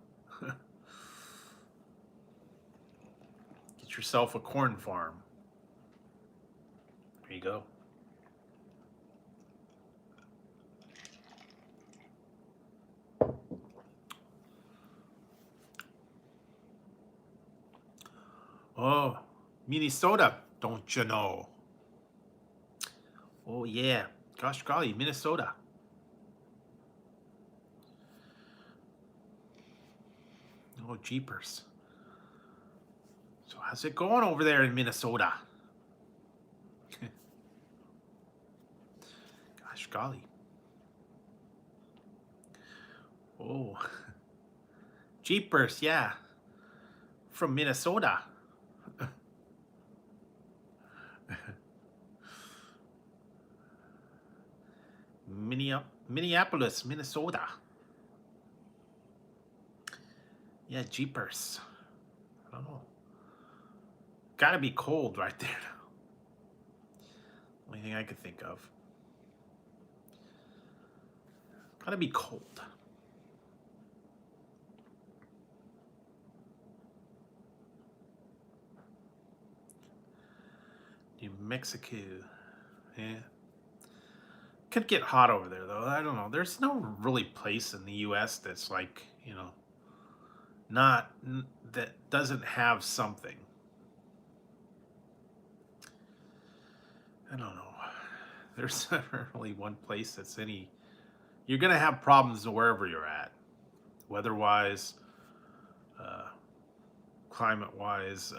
Get yourself a corn farm. There you go. Oh, Minnesota, don't you know? Oh yeah, gosh golly, Minnesota. Oh jeepers. how's it going over there in Minnesota? Gosh golly. Oh. Jeepers, yeah. From Minnesota. Minneapolis, Minnesota. Yeah, jeepers. I don't know. Gotta be cold right there now. Only thing I could think of. Gotta be cold. New Mexico. Yeah. Could get hot over there though. I don't know. There's no really place in the US that's like, you know, that doesn't have something. I don't know. There's never really one place that's any. You're gonna have problems wherever you're at, weather-wise, climate-wise,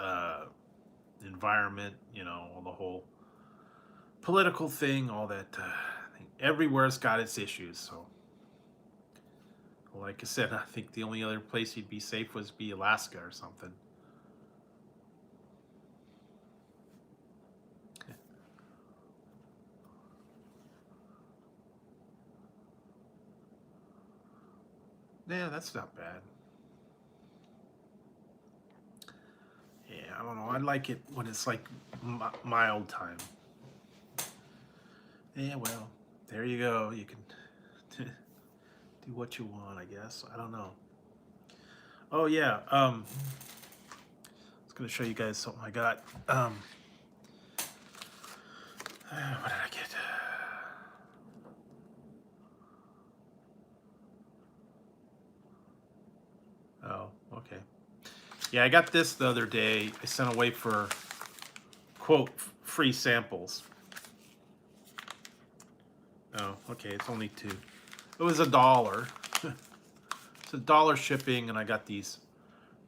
environment. You know, the whole political thing, all that. Everywhere's got its issues. So, like I said, I think the only other place you'd be safe was be Alaska or something. Yeah, that's not bad. Yeah, I don't know. I like it when it's like mild time. Yeah, well, there you go. You can do what you want, I guess. I don't know. Oh yeah, I was gonna show you guys something I got. What did I get? Oh, okay. Yeah, I got this the other day. I sent away for, quote, free samples. Oh, okay, it's only 2. It was $1. It's $1 shipping, and I got these.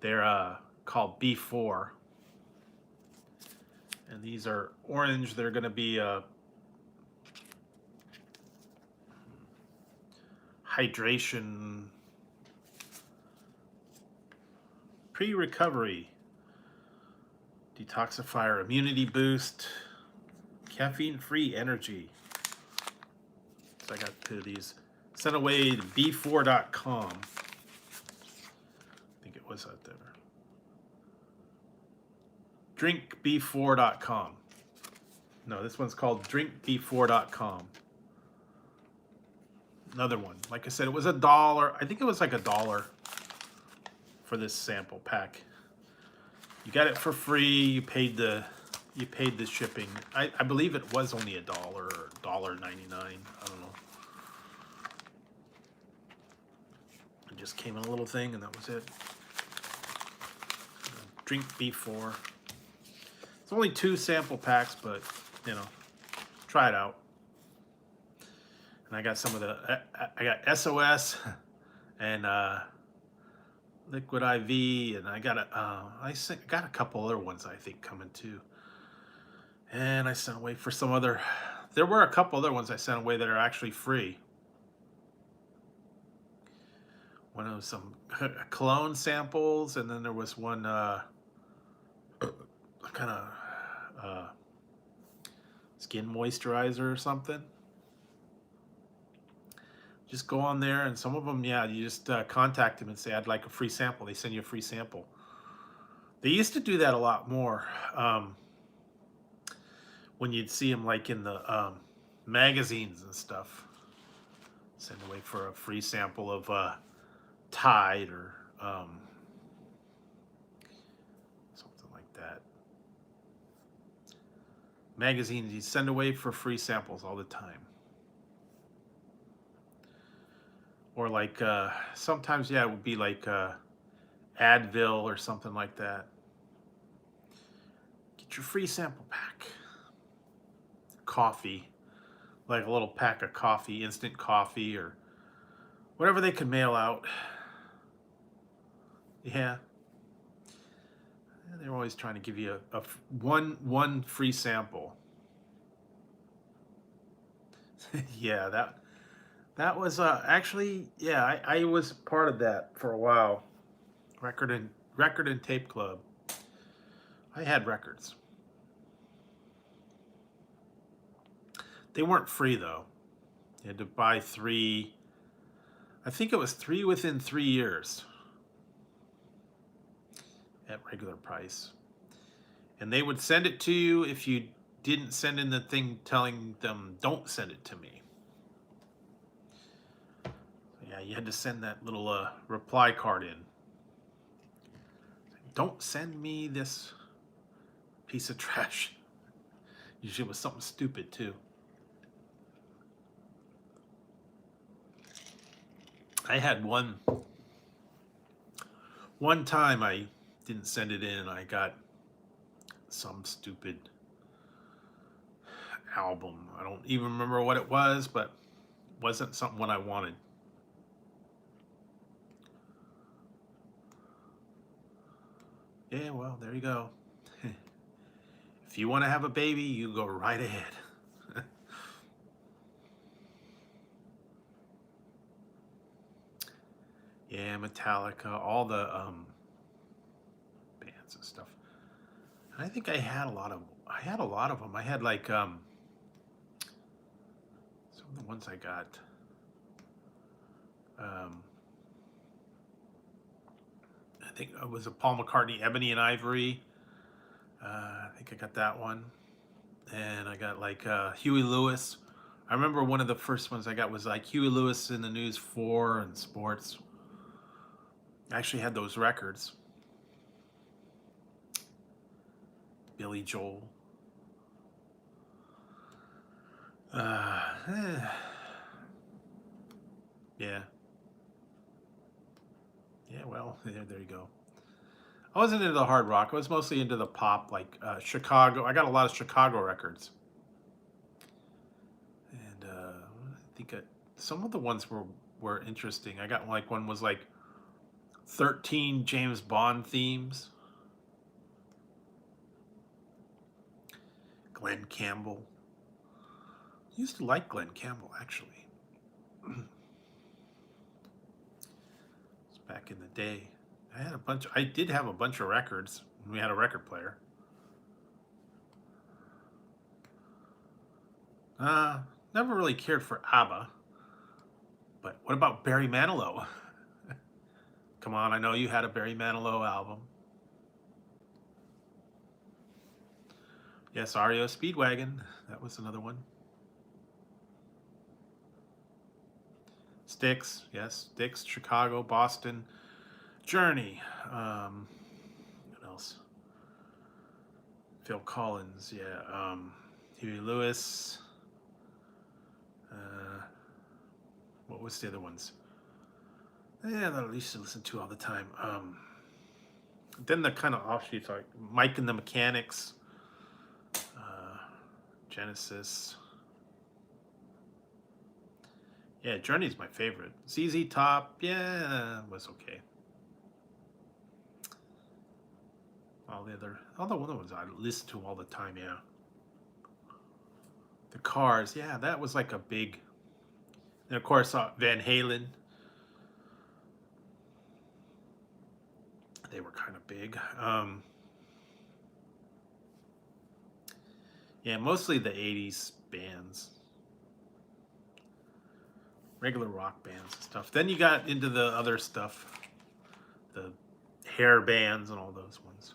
They're called B4. And these are orange. They're going to be hydration pre-recovery detoxifier, immunity boost, caffeine-free energy. So I got 2 of these. Sent away to b4.com. I think it was out there. drinkb4.com. No, this one's called drinkb4.com. Another one. Like I said, it was $1. I think it was like $1 for this sample pack. You got it for free. You paid the shipping. I believe it was only $1 or $1.99. I don't know. It just came in a little thing, and that was it. Drink B4. It's only 2 sample packs, but you know, try it out. And I got some of the. I got SOS and Liquid IV, and I got a couple other ones I think coming too. And I sent away for some other. There were a couple other ones I sent away that are actually free. One of some cologne samples, and then there was one kind of skin moisturizer or something. Just go on there, and some of them, yeah, you just contact them and say, I'd like a free sample. They send you a free sample. They used to do that a lot more when you'd see them like in the magazines and stuff. Send away for a free sample of Tide or something like that. Magazines, you send away for free samples all the time. Or like sometimes, yeah, it would be like Advil or something like that. Get your free sample pack. Coffee, like a little pack of coffee, instant coffee, or whatever they could mail out. Yeah. They're always trying to give you one free sample. Yeah, that was actually, yeah, I was part of that for a while. Record and tape club. I had records. They weren't free though. You had to buy 3. I think it was 3 within 3 years at regular price. And they would send it to you if you didn't send in the thing telling them don't send it to me. Yeah, you had to send that little reply card in. Don't send me this piece of trash. Usually it was something stupid too. I had one time I didn't send it in and I got some stupid album. I don't even remember what it was, but it wasn't something what I wanted. Yeah, well, there you go. If you want to have a baby, you go right ahead. Yeah, Metallica, all the bands and stuff. And I think I had a lot of them. I had like some of the ones I got. I think it was a Paul McCartney, Ebony and Ivory. I think I got that one. And I got like Huey Lewis. I remember one of the first ones I got was like Huey Lewis in the News 4 and Sports. I actually had those records. Billy Joel. Yeah. Yeah, well, there you go. I wasn't into the hard rock. I was mostly into the pop, like Chicago. I got a lot of Chicago records. And I think some of the ones were interesting. I got like one was like 13 James Bond themes. Glenn Campbell. I used to like Glenn Campbell, actually. It's back in the day. I did have a bunch of records when we had a record player. Never really cared for ABBA. But what about Barry Manilow? Come on, I know you had a Barry Manilow album. Yes, REO Speedwagon. That was another one. Styx, yes, Styx, Chicago, Boston, Journey. What else? Phil Collins, yeah. Huey Lewis. What was the other ones? Yeah, that I used to listen to all the time. Then the kind of offshoots like Mike and the Mechanics, Genesis. Yeah, Journey's my favorite. ZZ Top, yeah, was okay. All the other ones I listen to all the time, yeah. The Cars, yeah, that was like a big. And of course, Van Halen. They were kind of big. Yeah, mostly the 80s bands. Regular rock bands and stuff. Then you got into the other stuff. The hair bands and all those ones.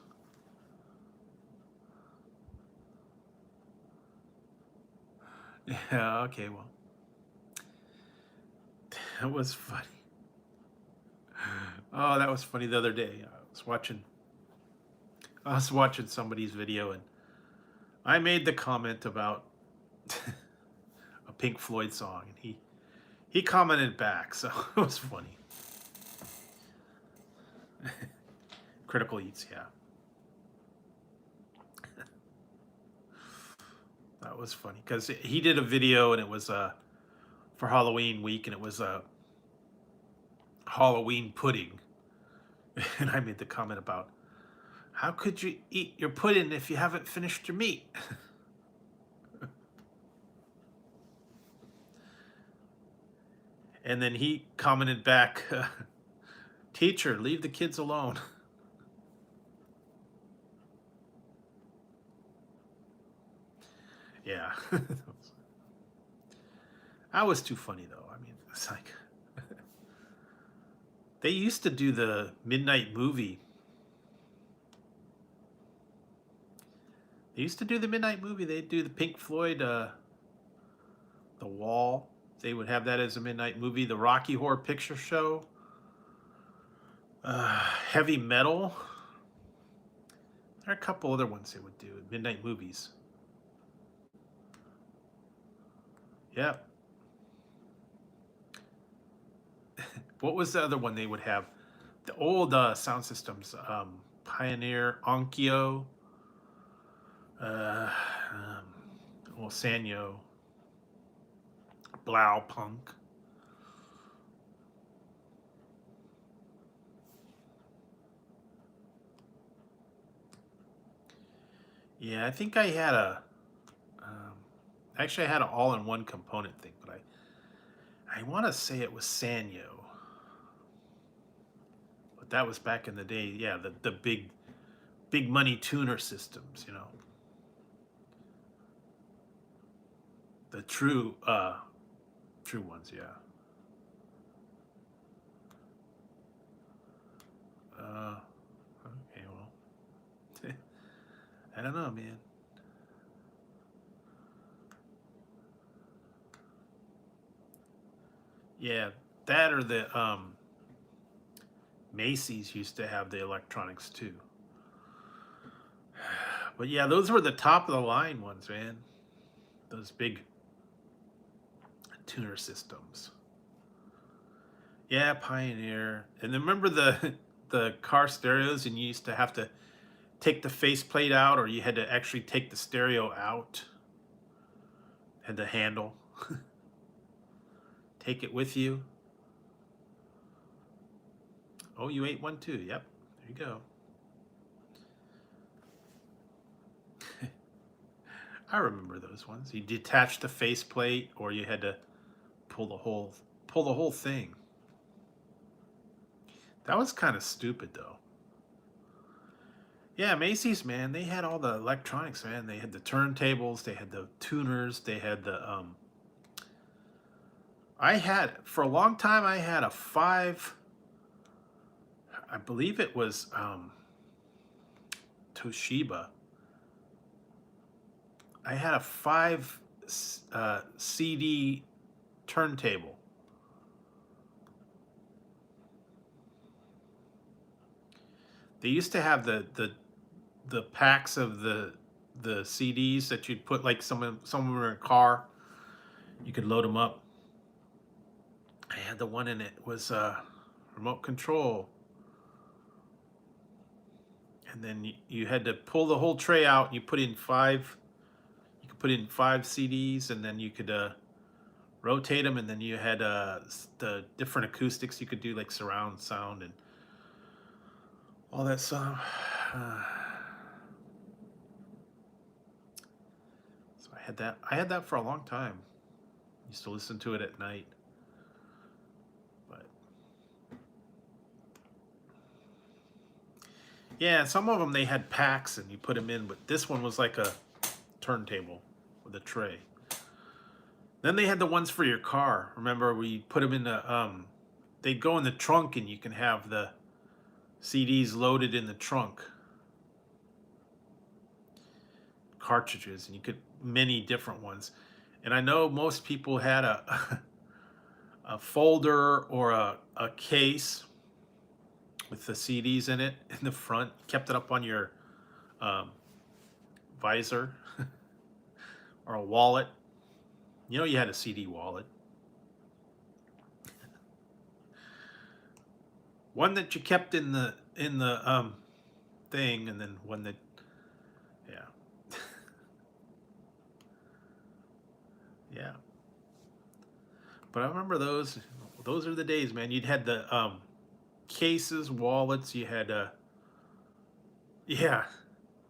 Yeah, okay, well. That was funny. Oh, that was funny the other day. I was watching somebody's video and I made the comment about a Pink Floyd song and he commented back, so it was funny. Critical Eats, yeah. That was funny because he did a video and it was for Halloween week and it was a Halloween pudding, and I made the comment about How could you eat your pudding if you haven't finished your meat? And then he commented back, teacher, leave the kids alone. Yeah. That was too funny though. I mean, it's like they used to do the midnight movie. They used to do the midnight movie. They'd do the Pink Floyd, The Wall. They would have that as a midnight movie. The Rocky Horror Picture Show. Heavy Metal. There are a couple other ones they would do, midnight movies. Yep. What was the other one they would have? The old sound systems. Pioneer, Onkyo, Sanyo, Blau Punk. Yeah, I think I had actually I had an all-in-one component thing, but I want to say it was Sanyo. But that was back in the day. Yeah, the big money tuner systems, you know. The true ones, yeah. Okay, well, I don't know, man. Yeah, that or the Macy's used to have the electronics too. But yeah, those were the top of the line ones, man. Those big tuner systems. Yeah, Pioneer. And then remember the car stereos, and you used to have to take the faceplate out, or you had to actually take the stereo out. Had the handle. Take it with you. Oh, you ate one too. Yep. There you go. I remember those ones. You detached the faceplate, or you had to pull the whole thing. That was kind of stupid though. Yeah, Macy's, man, they had all the electronics, man. They had the turntables, they had the tuners, they had the I had for a long time I had a 5, I believe it was Toshiba. I had a 5 CD turntable. They used to have the packs of the CDs that you'd put like someone in a car. You could load them up. I had the one in it was remote control, and then you had to pull the whole tray out. And you put in 5. You could put in 5 CDs, and then you could rotate them, and then you had the different acoustics you could do, like surround sound and all that stuff. So I had that. I had that for a long time. Used to listen to it at night. But yeah, some of them they had packs and you put them in, but this one was like a turntable with a tray. Then they had the ones for your car. Remember, we put them in the they'd go in the trunk, and you can have the CDs loaded in the trunk. Cartridges, and you could many different ones. And I know most people had a folder or a case with the CDs in it in the front. Kept it up on your visor or a wallet. You know, you had a CD wallet. One that you kept in the thing, and then one that, yeah. Yeah. But I remember those. Those are the days, man. You'd had the cases, wallets. You had Yeah,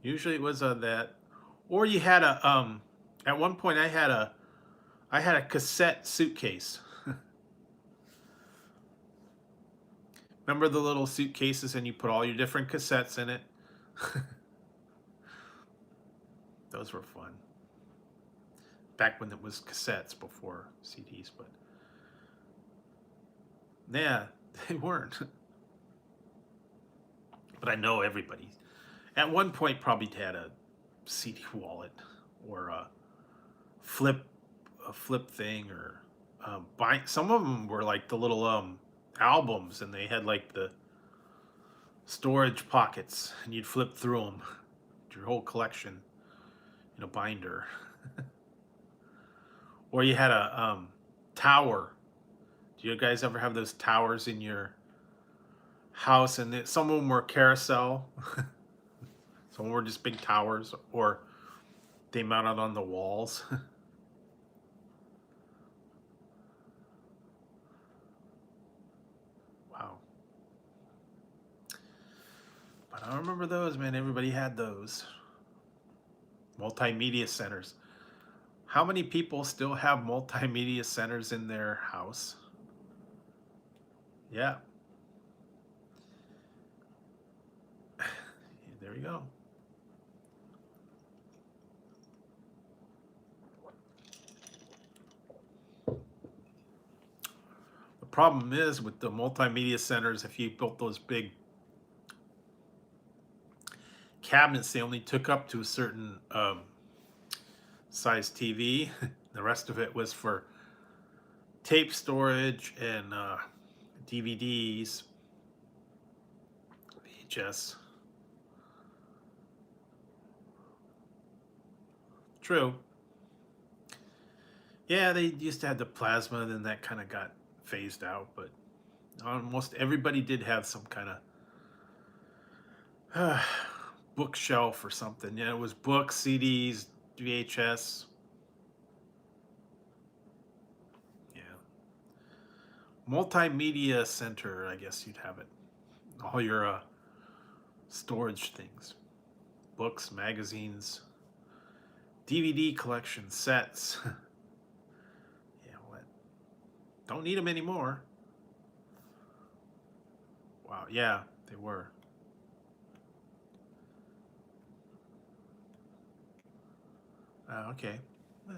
usually it was that, or you had a At one point, I had a cassette suitcase. Remember the little suitcases, and you put all your different cassettes in it. Those were fun. Back when it was cassettes before CDs, but yeah, they weren't. But I know everybody at one point probably had a CD wallet or flip a flip thing, or buy. Some of them were like the little albums, and they had like the storage pockets, and you'd flip through them, your whole collection in a binder. Or you had a tower. Do you guys ever have those towers in your house? And some of them were carousel, some were just big towers, or they mounted on the walls. Wow. But I remember those, man. Everybody had those multimedia centers. How many people still have multimedia centers in their house? Yeah, there you go. The problem is with the multimedia centers, if you built those big cabinets, they only took up to a certain size TV. The rest of it was for tape storage and DVDs, VHS. True. Yeah, they used to have the plasma, then that kind of got phased out, but almost everybody did have some kind of bookshelf or something. Yeah, it was books, CDs, VHS. Yeah, multimedia center. I guess you'd have it. All your storage things, books, magazines, DVD collection sets. Yeah, what? Don't need them anymore. Wow. Yeah, they were. Okay. Eh.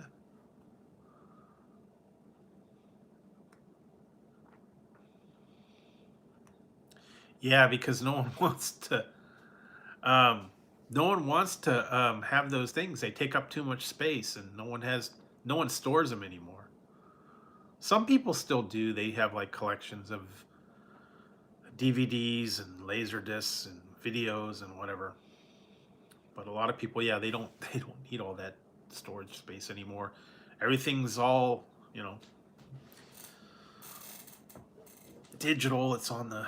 Yeah, because no one wants to. Um, no one wants to have those things. They take up too much space, and no one stores them anymore. Some people still do. They have like collections of DVDs and laser discs and videos and whatever. But a lot of people, yeah, they don't they don't need all that storage space anymore. Everything's all, you know, digital. It's on the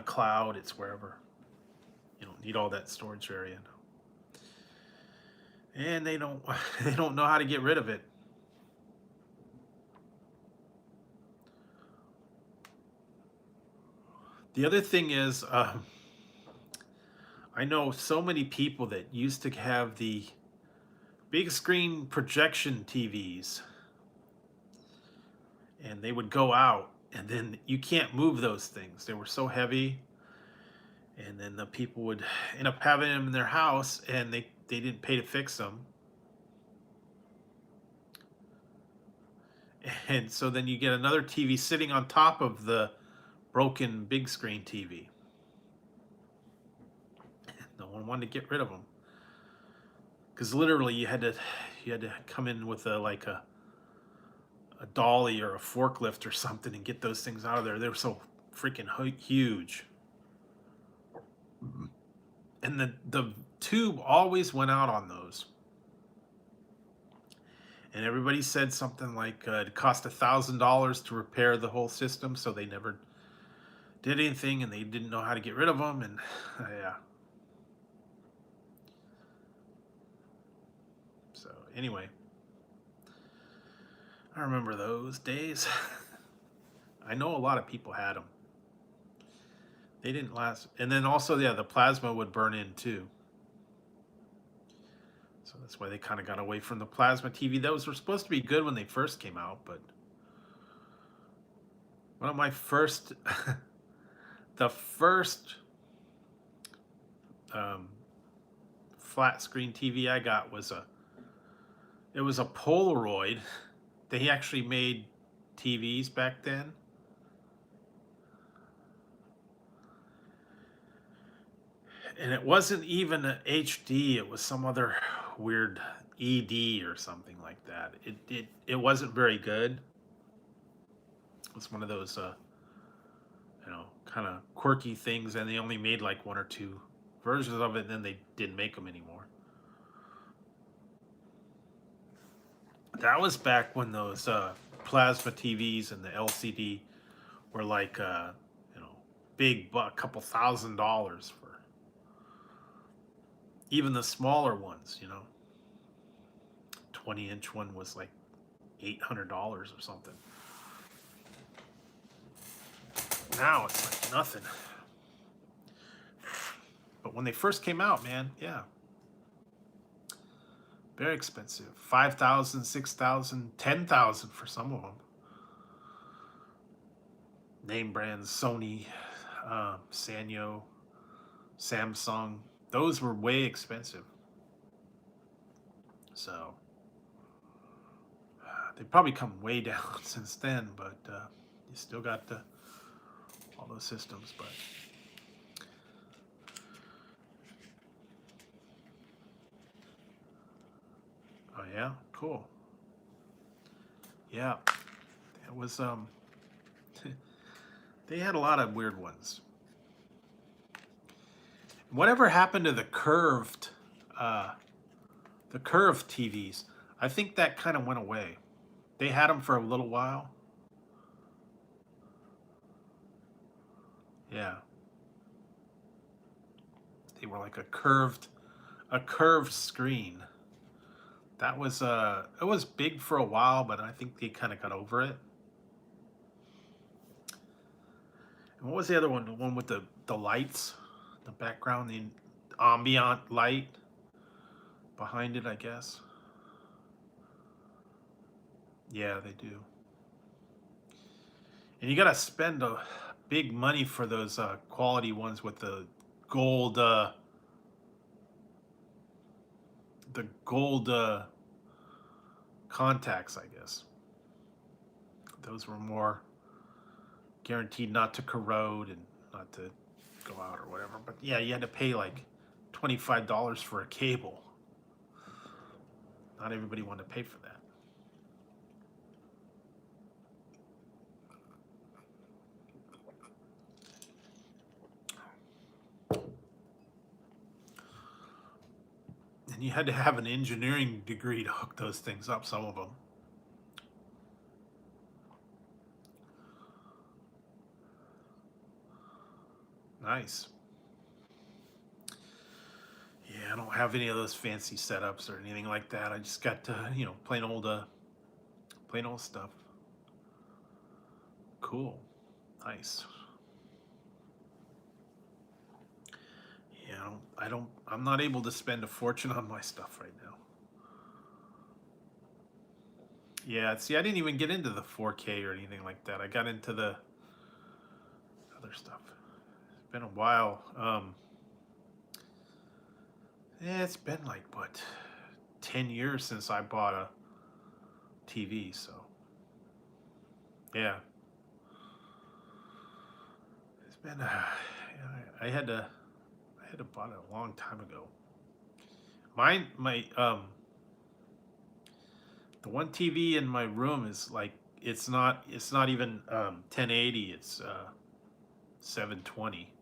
cloud. It's wherever. You don't need all that storage area now. And they don't they don't know how to get rid of it. The other thing is, I know so many people that used to have the big screen projection TVs, and they would go out, and then you can't move those things. They were so heavy, and then the people would end up having them in their house, and they didn't pay to fix them. And so then you get another TV sitting on top of the broken big screen TV. No one wanted to get rid of them, because literally you had to come in with a dolly or a forklift or something and get those things out of there. They were so freaking huge, and the tube always went out on those. And everybody said something like it cost $1,000 to repair the whole system, so they never did anything, and they didn't know how to get rid of them. And yeah. So anyway, I remember those days. I know a lot of people had them. They didn't last. And then also, yeah, the plasma would burn in too. So that's why they kind of got away from the plasma TV. Those were supposed to be good when they first came out, but one of my first, the first flat screen TV I got was it was a Polaroid. They actually made TVs back then. And it wasn't even an HD, it was some other weird ED or something like that. It wasn't very good. It was one of those kind of quirky things, and they only made like one or two versions of it, and then they didn't make them anymore. That was back when those plasma TVs and the LCD were like big buck, couple $1,000 for even the smaller ones. 20-inch one was like $800 or something. Now it's like nothing. But when they first came out, man, yeah, very expensive. $5,000, $6,000, $10,000 for some of them. Name brands: Sony, Sanyo, Samsung. Those were way expensive. So they probably come way down since then, but you still got all those systems. But oh yeah, cool. Yeah, it was they had a lot of weird ones. Whatever happened to the curved TVs? I think that kind of went away. They had them for a little while. Yeah. They were like a curved screen. That was it was big for a while, but I think they kind of got over it. And what was the other one? The one with the lights, the background, the ambient light behind it, I guess. Yeah, they do. And you gotta spend a big money for those quality ones with the gold contacts, I guess. Those were more guaranteed not to corrode and not to go out or whatever. But yeah, you had to pay like $25 for a cable. Not everybody wanted to pay for that. And you had to have an engineering degree to hook those things up, some of them. Nice. Yeah, I don't have any of those fancy setups or anything like that. I just got plain old stuff. Cool. Nice. Yeah, I'm not able to spend a fortune on my stuff right now. Yeah, see, I didn't even get into the 4K or anything like that. I got into the other stuff. It's been a while. Yeah, it's been like, 10 years since I bought a TV, so yeah. It's been, I had to buy it a long time ago. The one TV in my room is like, it's not even 1080, it's 720.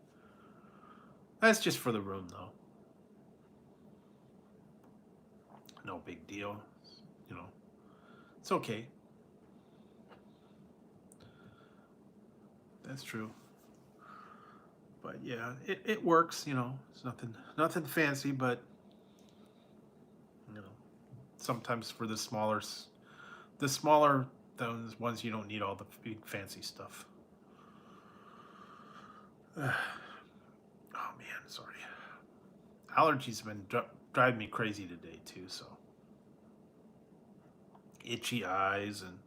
That's just for the room though. No big deal. It's okay. That's true. But yeah, it works, It's nothing fancy, but sometimes for the smaller those ones, you don't need all the big fancy stuff. Oh man, sorry. Allergies have been driving me crazy today too. So itchy eyes and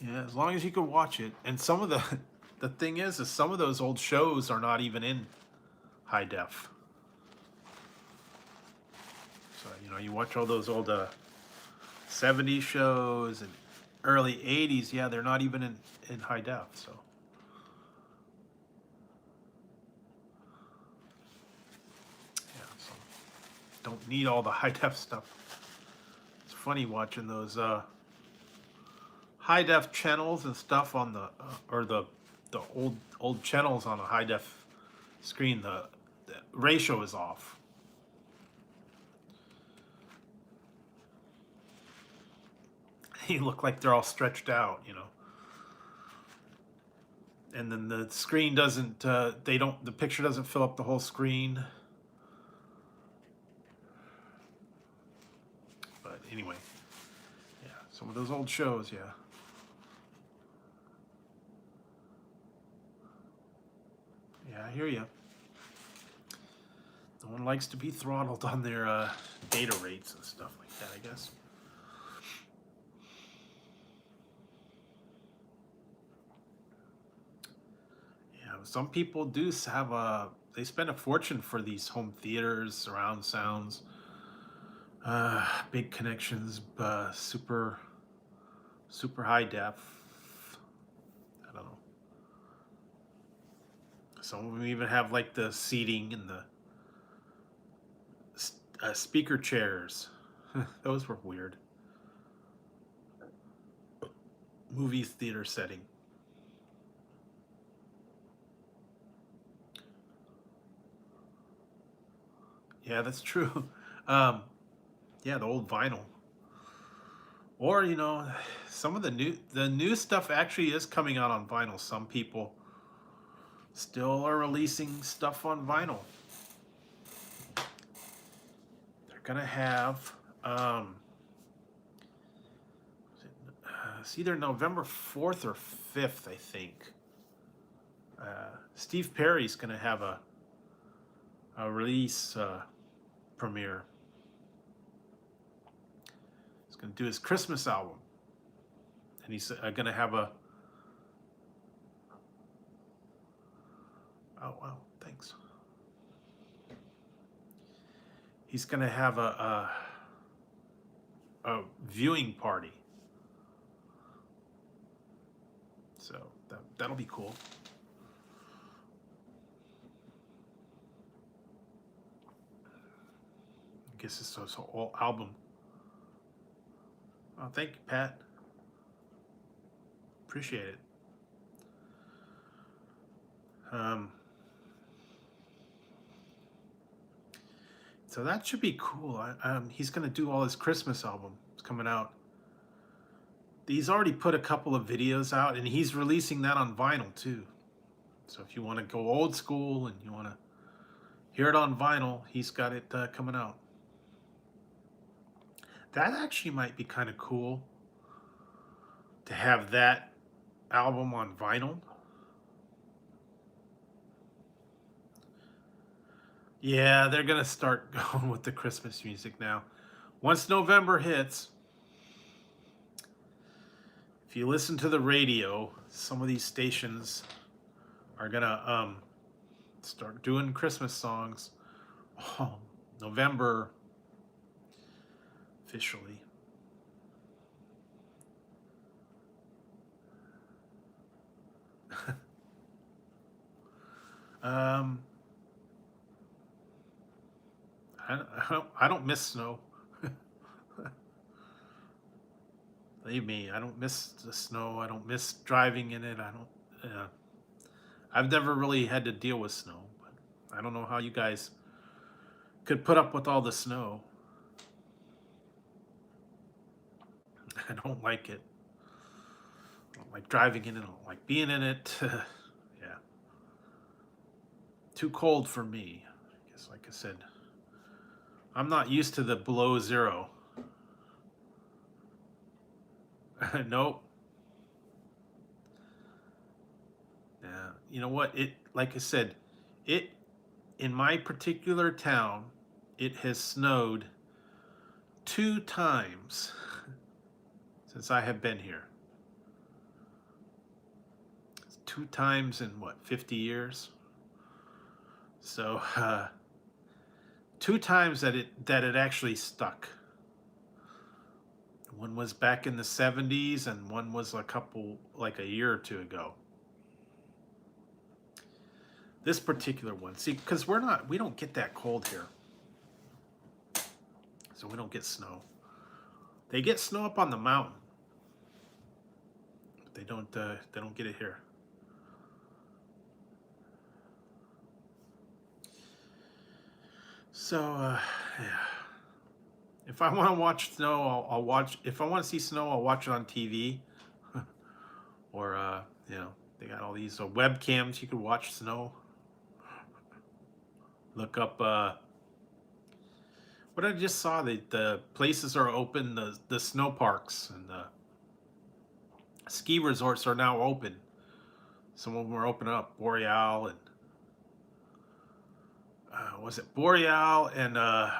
yeah. As long as you can watch it, and some of the the thing is some of those old shows are not even in high def. So you watch all those old 70s shows and early 80s. Yeah, they're not even in high def. So. So don't need all the high def stuff. It's funny watching those high def channels and stuff on the or the old channels on a high def screen. The ratio is off. They look like they're all stretched out, and then the screen doesn't. The picture doesn't fill up the whole screen. But anyway, yeah, some of those old shows, yeah. Yeah, I hear you. No one likes to be throttled on their data rates and stuff like that, I guess. Yeah, some people do have they spend a fortune for these home theaters, surround sounds, big connections, super high def. I don't know. Some of them even have like the seating and the speaker chairs. Those were weird. Movie theater setting. Yeah, that's true. Yeah, the old vinyl. Or some of the new stuff actually is coming out on vinyl. Some people still are releasing stuff on vinyl. They're gonna have it's either November 4th or 5th, I think. Steve Perry's gonna have a release premiere. He's gonna do his Christmas album, and he's gonna have a. Oh wow! Thanks. He's gonna have a viewing party, so that'll be cool. I guess it's his whole album. Oh, thank you, Pat. Appreciate it. So that should be cool. He's going to do all his Christmas album. It's coming out. He's already put a couple of videos out, and he's releasing that on vinyl too. So if you want to go old school and you want to hear it on vinyl, he's got it coming out. That actually might be kind of cool to have that album on vinyl. Yeah, they're going to start going with the Christmas music now. Once November hits, if you listen to the radio, some of these stations are going to start doing Christmas songs. Oh, November officially. I don't miss snow. Believe me, I don't miss the snow. I don't miss driving in it. I've never really had to deal with snow, but I don't know how you guys could put up with all the snow. I don't like it. I don't like driving in it. I don't like being in it. Yeah. Too cold for me. I guess, like I said, I'm not used to the below zero. Nope. Yeah. You know what? Like I said, it in my particular town, it has snowed 2 times since I have been here. 2 times in what, 50 years? So 2 times that it actually stuck. One was back in the 70s, and one was like a year or two ago. This particular one, see, because we don't get that cold here, so we don't get snow. They get snow up on the mountain, but they don't get it here. So yeah, if I want to watch snow, I'll watch. If I want to see snow, I'll watch it on TV, or they got all these webcams you can watch snow. Look up what I just saw. The places are open. The snow parks and the ski resorts are now open. Some of them are open up. Boreal and was it Boreal and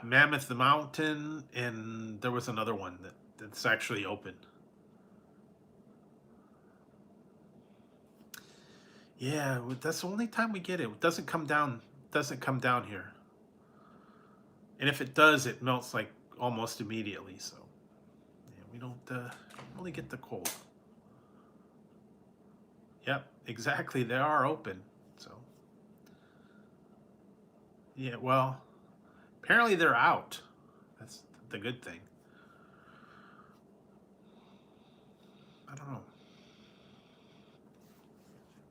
Mammoth Mountain, and there was another one that's actually open. Yeah, that's the only time we get it. It doesn't come down here. And if it does, it melts like almost immediately. So yeah, we don't really get the cold. Yep, exactly. They are open. So yeah, well, apparently they're out. That's the good thing. I don't know.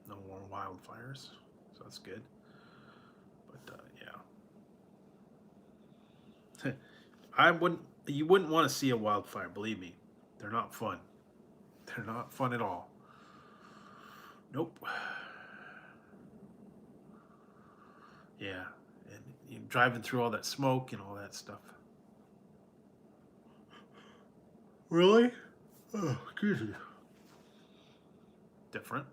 No more wildfires, so that's good. But yeah, you wouldn't want to see a wildfire. Believe me, they're not fun. They're not fun at all. Nope. Yeah, and you're driving through all that smoke and all that stuff. Really? Oh, excuse me. Different.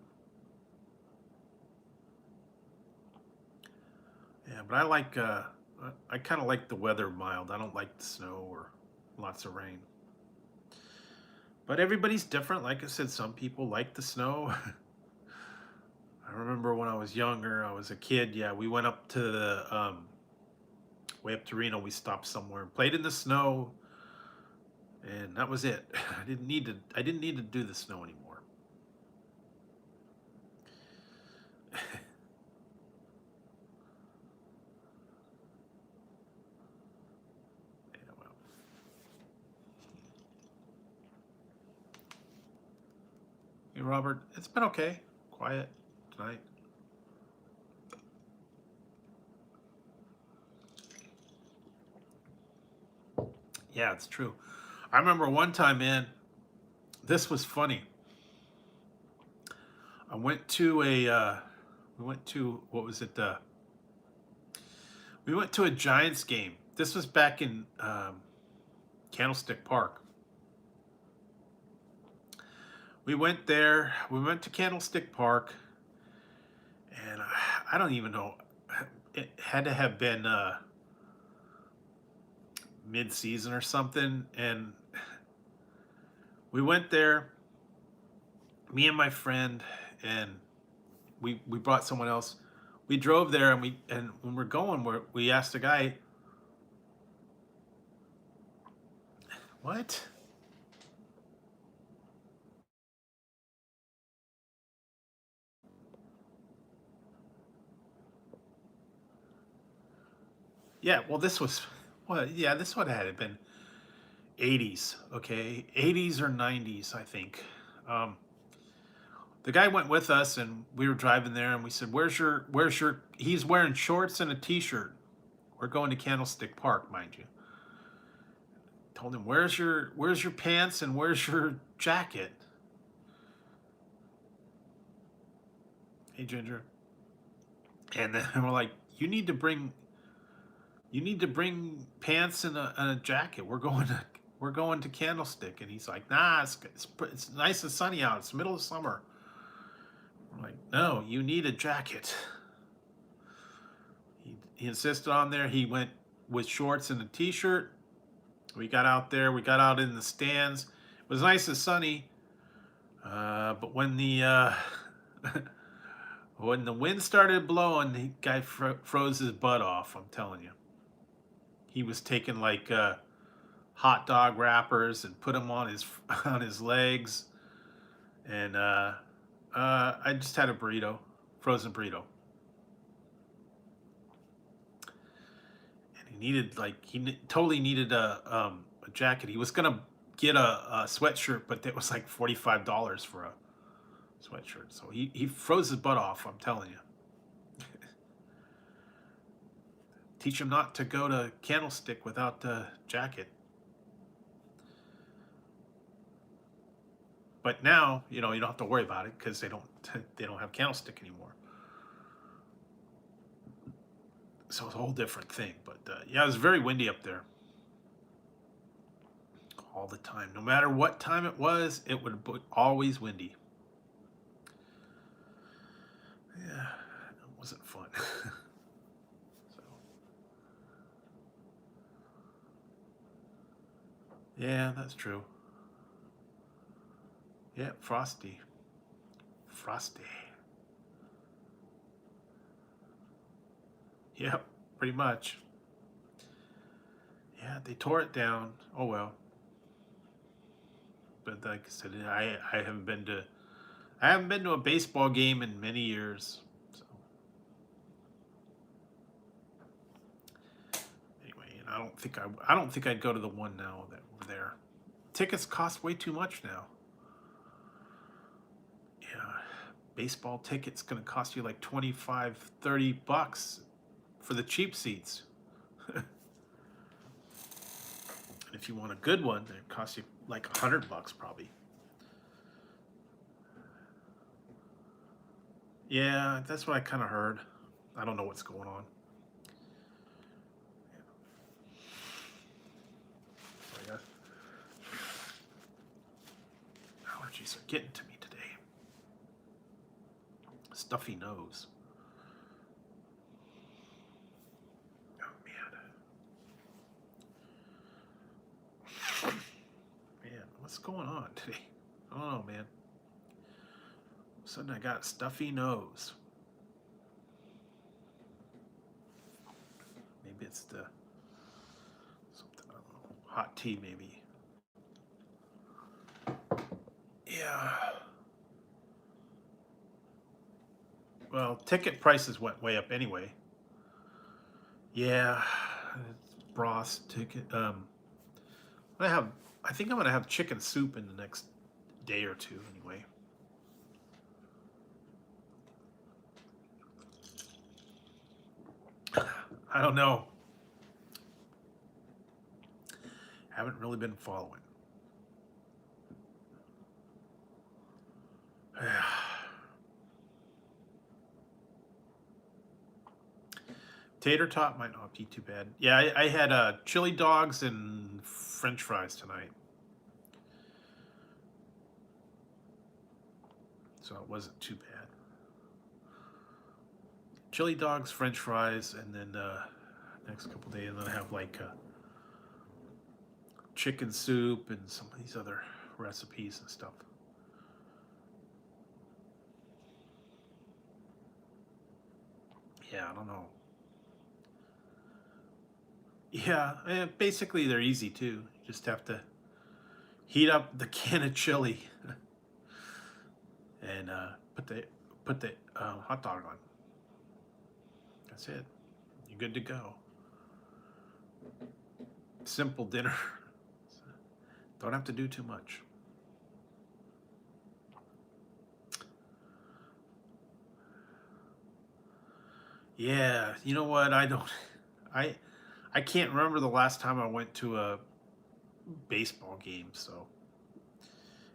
Yeah, but I kind of like the weather mild. I don't like the snow or lots of rain. But everybody's different. Like I said, some people like the snow. I remember when I was younger, I was a kid. Yeah, we went up to the way up to Reno. We stopped somewhere and played in the snow, and that was it. I didn't need to do the snow anymore. Yeah, well. Hey, Robert, it's been okay. Quiet tonight. Yeah, it's true. I remember one time, man, this was funny. I went to what was it? We went to a Giants game. This was back in Candlestick Park. We went there. We went to Candlestick Park, and I don't even know. It had to have been mid-season or something, and we went there. Me and my friend, and we brought someone else. We drove there, and when we're going, we asked the guy, "What?" Yeah, well, this would have been 80s, okay, 80s or 90s, I think. Um, the guy went with us, and we were driving there, and we said, Where's your?" He's wearing shorts and a T-shirt. We're going to Candlestick Park, mind you. Told him, Where's your pants and where's your jacket? Hey, Ginger. And then we're like, you need to bring pants and a jacket. We're going to Candlestick, and he's like, Nah, it's nice and sunny out. It's the middle of summer. We're like, No, you need a jacket. he insisted on there. He went with shorts and a t-shirt. We got out there. We got out in the stands. It was nice and sunny. But when the when the wind started blowing, the guy froze his butt off. I'm telling you, he was taking like hot dog wrappers and put them on his on his legs, and I just had a burrito, frozen burrito, and he needed totally needed a jacket. He was gonna get a sweatshirt, but it was like $45 for a sweatshirt. So he froze his butt off. I'm telling you. Teach him not to go to Candlestick without a jacket. But now, you don't have to worry about it because they don't have Candlestick anymore. So it's a whole different thing. But yeah, it was very windy up there. All the time. No matter what time it was, it would be always windy. Yeah, it wasn't fun. So, yeah, that's true. Yeah, frosty. Frosty. Yep, pretty much. Yeah, they tore it down. Oh well. But like I said, I haven't been to a baseball game in many years. So anyway, and I don't think I'd go to the one now that over there. Tickets cost way too much now. Yeah, baseball tickets going to cost you like $25-30 for the cheap seats. And if you want a good one, it costs you like $100 probably. Yeah, that's what I kind of heard. I don't know what's going on. Yeah. Allergies are getting to me today. Stuffy nose. Oh man. Man, what's going on today? I don't know, man. All of a sudden I got a stuffy nose. Maybe it's the something, I don't know, hot tea maybe. Yeah. Well, ticket prices went way up anyway. Yeah, broth ticket. I think I'm gonna have chicken soup in the next day or two anyway. I don't know. Haven't really been following. Tater tot might not be too bad. Yeah, I had chili dogs and French fries tonight, so it wasn't too bad. Chili dogs, French fries, and then next couple days, and then I have like chicken soup and some of these other recipes and stuff. Yeah, I don't know. Yeah, basically they're easy too. You just have to heat up the can of chili and put the hot dog on. That's it. You're good to go. Simple dinner. Don't have to do too much. Yeah, you know what? I can't remember the last time I went to a baseball game. So,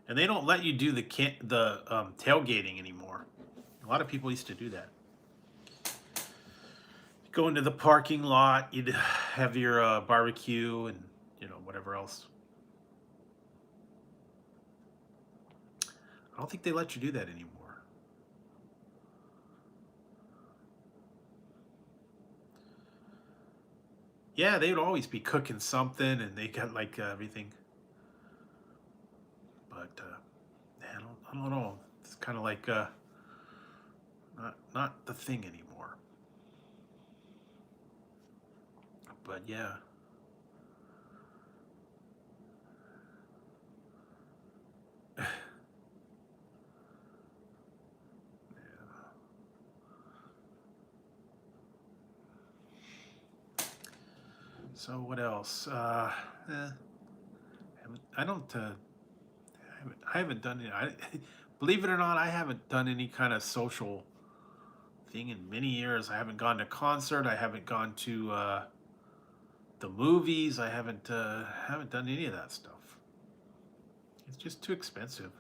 and they don't let you do the tailgating anymore. A lot of people used to do that. Go into the parking lot. You'd have your barbecue and whatever else. I don't think they let you do that anymore. Yeah, they would always be cooking something, and they got like everything. But I don't know. It's kind of like not the thing anymore. But yeah. So what else? I don't. I haven't done it. Believe it or not, I haven't done any kind of social thing in many years. I haven't gone to concert. I haven't gone to the movies. I haven't done any of that stuff. It's just too expensive.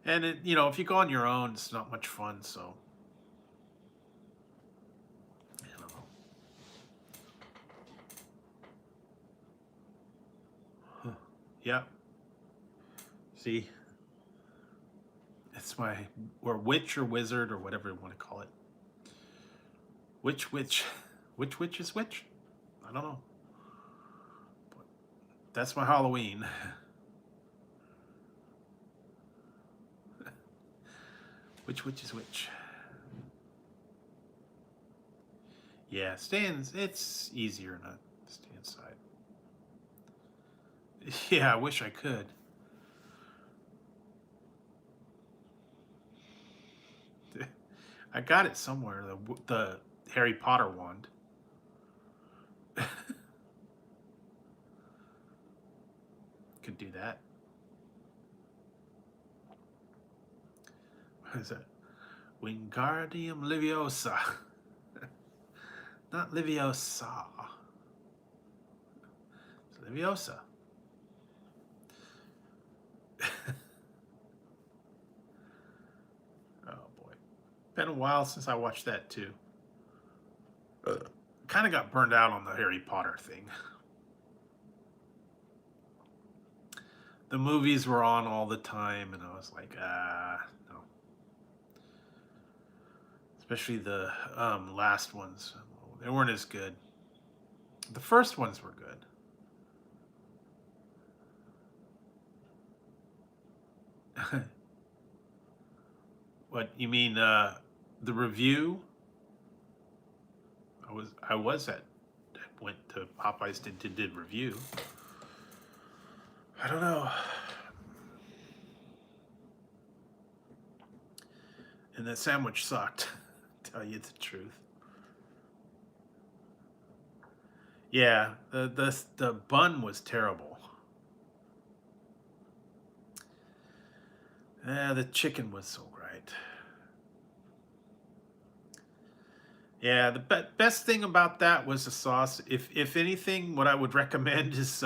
And if you go on your own, it's not much fun. So I don't know. Huh. Yeah. See, it's my or witch or wizard or whatever you want to call it. Which witch? Which witch is which? I don't know. But that's my Halloween. Which witch is which? Yeah, it's easier not to stay inside. Yeah, I wish I could. I got it somewhere. The Harry Potter wand. Could do that. What is that? Wingardium Leviosa. Not Leviosa. It's Leviosa. Oh boy. Been a while since I watched that too. Kind of got burned out on the Harry Potter thing. The movies were on all the time, and I was like, no. Especially the last ones. They weren't as good. The first ones were good. What you mean? The review? I went to Popeyes did review. I don't know. And the sandwich sucked. Tell you the truth. Yeah, the bun was terrible. Yeah, the chicken was so great. Yeah, the best thing about that was the sauce. If anything, what I would recommend is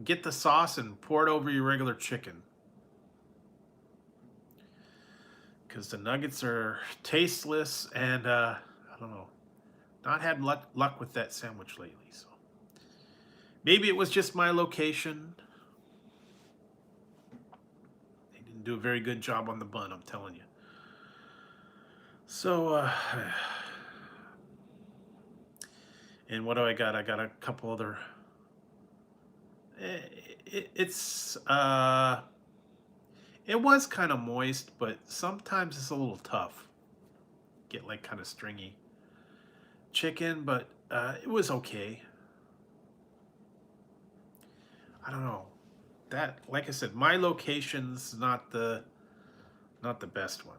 get the sauce and pour it over your regular chicken. Because the nuggets are tasteless, and I don't know, not had luck with that sandwich lately. So maybe it was just my location. They didn't do a very good job on the bun, I'm telling you. So, and what do I got? I got a couple other. It's it was kind of moist, but sometimes it's a little tough. Get like kind of stringy chicken, but it was okay. I don't know. That, like I said, my location's not the best one.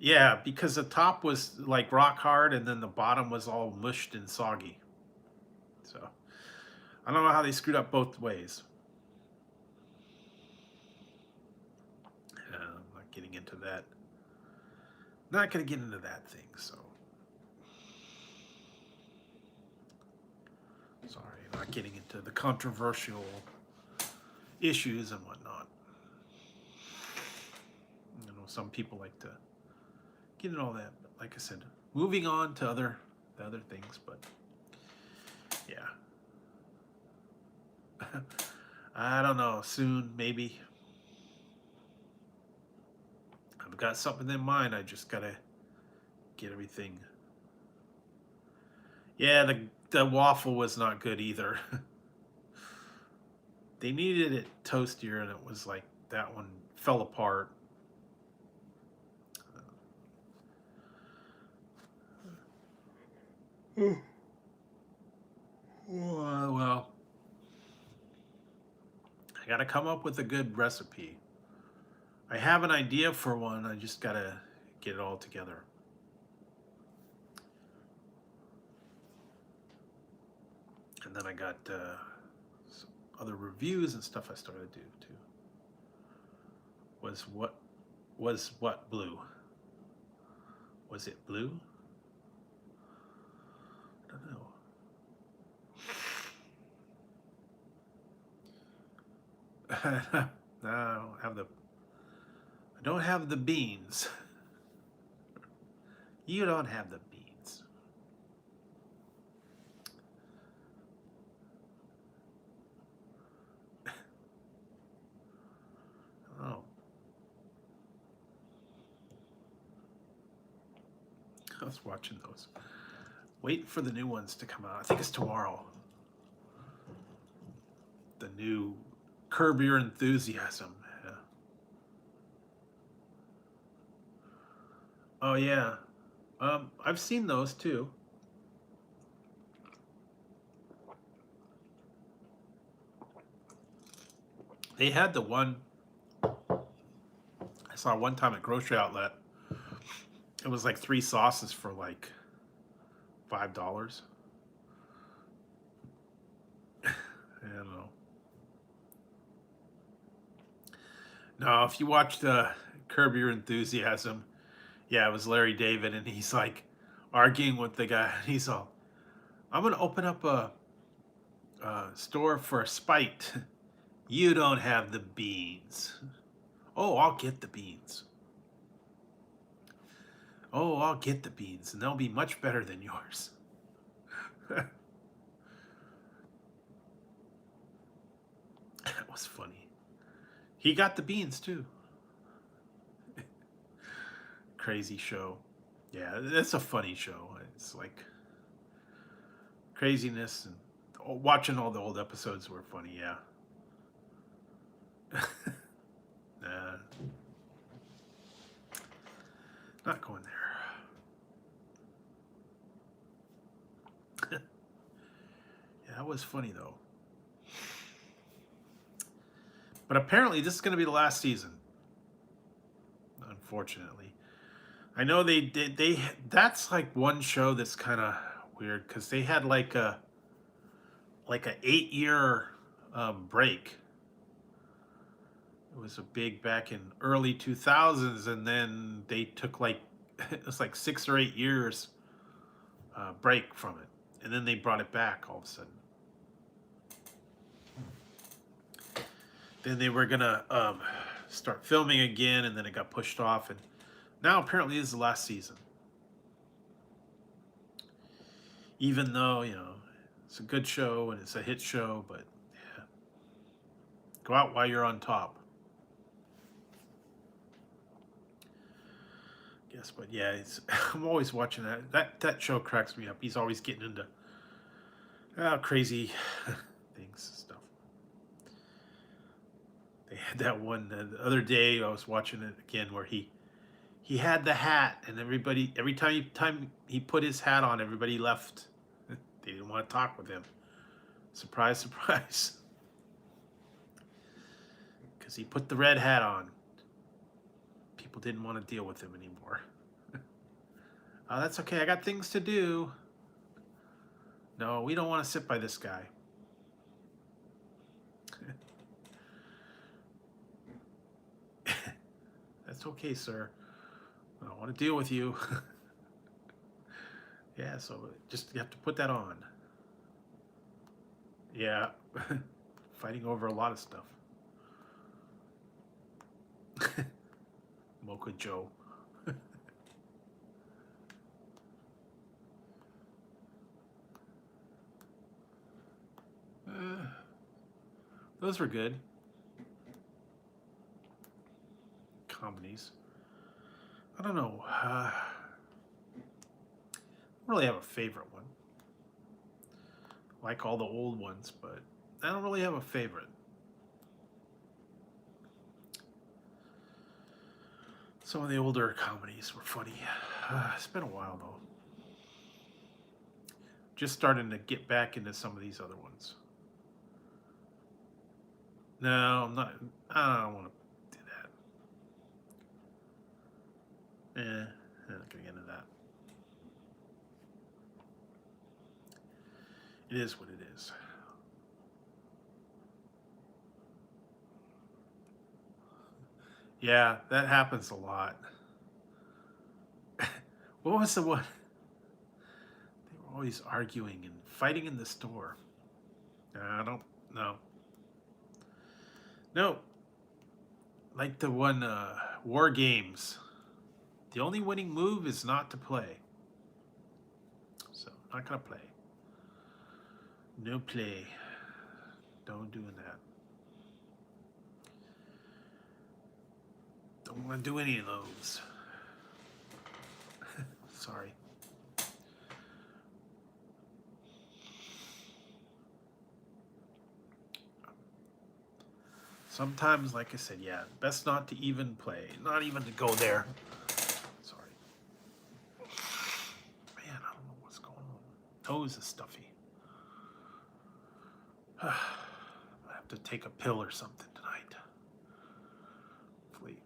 Yeah, because the top was like rock hard, and then the bottom was all mushed and soggy. So I don't know how they screwed up both ways. I'm not getting into that. Not going to get into that thing. So sorry, not getting into the controversial issues and whatnot. I know some people like to get into all that, but like I said, moving on to the other things. But yeah, I don't know. Soon, maybe. I've got something in mind. I just gotta get everything Yeah, the waffle was not good either. They needed it toastier, and it was like that one fell apart. Well, I gotta come up with a good recipe. I have an idea for one. I just gotta get it all together. And then I got some other reviews and stuff I started to do too. Was what blue? Was it blue? I don't know. No, I don't have the beans. You don't have the beans. Oh. I was watching those. Waiting for the new ones to come out. I think it's tomorrow. The new Curb Your Enthusiasm. Yeah. Oh yeah. I've seen those too. They had the one I saw one time at grocery outlet. It was like 3 sauces for like $5. I don't know. No, if you watched Curb Your Enthusiasm, yeah, it was Larry David, and he's like arguing with the guy. He's all, "I'm gonna open up a store for Spite. You don't have the beans. Oh, I'll get the beans. Oh, I'll get the beans, and they'll be much better than yours." That was funny. He got the beans too. Crazy show. Yeah, that's a funny show. It's like craziness, and watching all the old episodes were funny. Yeah. Nah, not going there. Yeah, that was funny though. But apparently, this is going to be the last season. Unfortunately, I know they did. That's like one show that's kind of weird because they had like a 8-year break. It was a big back in early 2000s, and then they took like it was like 6 or 8 years break from it, and then they brought it back all of a sudden. Then they were gonna start filming again, and then it got pushed off, and now apparently this is the last season. Even though it's a good show and it's a hit show, but yeah, go out while you're on top. Yes, but yeah, I'm always watching that. That show cracks me up. He's always getting into crazy things, stuff. They had that one the other day. I was watching it again where he had the hat, and every time he put his hat on, everybody left. They didn't want to talk with him. Surprise, surprise. Because he put the red hat on. People didn't want to deal with him anymore. Oh, that's okay. I got things to do. No, we don't want to sit by this guy. That's okay, sir. I don't want to deal with you. Yeah, so just you have to put that on. Yeah, fighting over a lot of stuff. Mocha Joe. Those were good comedies. I don't know. I don't really have a favorite one. like all the old ones, but I don't really have a favorite. Some of the older comedies were funny. It's been a while though. Just starting to get back into some of these other ones. No, I'm not. I don't want to do that. I'm not gonna get into that. It is what it is. Yeah, that happens a lot. What was the one? They were always arguing and fighting in the store. I don't know. No, like the one War Games. The only winning move is not to play. So, not gonna play. No play. Don't doing that. Don't want to do any of those. Sorry. Sometimes, like I said, yeah, best not to even play. Not even to go there. Sorry. Man, I don't know what's going on. Toes is stuffy. I have to take a pill or something tonight. Hopefully.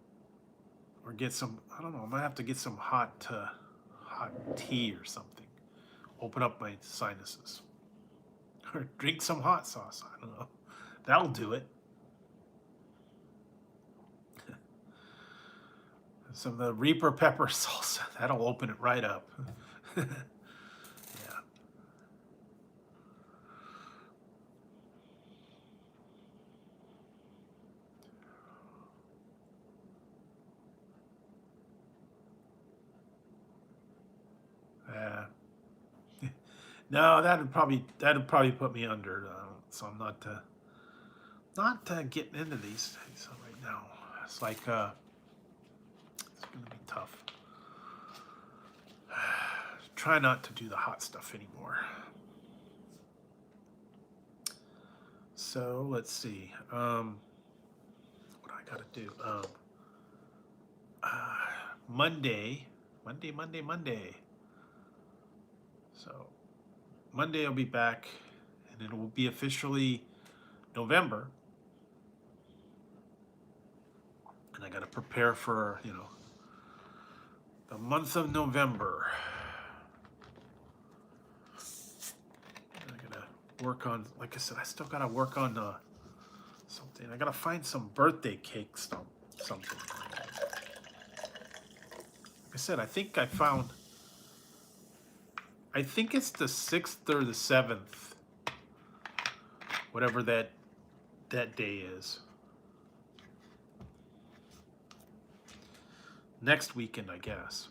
Or get some, I don't know, I might have to get some hot tea or something. Open up my sinuses. Or drink some hot sauce. I don't know. That'll do it. Some of the Reaper pepper salsa. That'll open it right up. Yeah. No, that'd probably put me under. So I'm not getting into these things right now. It's like it's gonna be tough. Try not to do the hot stuff anymore. So let's see. What I gotta do? Monday. So Monday I'll be back, and it will be officially November, and I gotta prepare for the month of November. And I gotta work on, like I said, I still gotta work on something. I gotta find some birthday cake something. Like I said, I think I found. I think it's the 6th or the 7th, whatever that day is. Next weekend, I guess.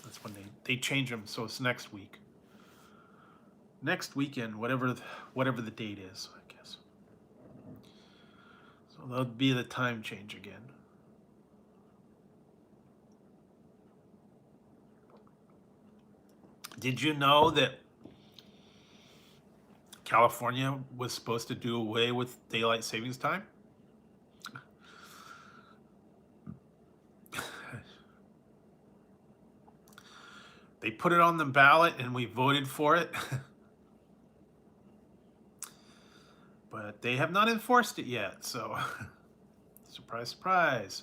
That's when they change them, so it's next week. Next weekend, whatever the date is, I guess. So that'll be the time change again. Did you know that California was supposed to do away with daylight savings time? They put it on the ballot and we voted for it. But they have not enforced it yet, so surprise, surprise.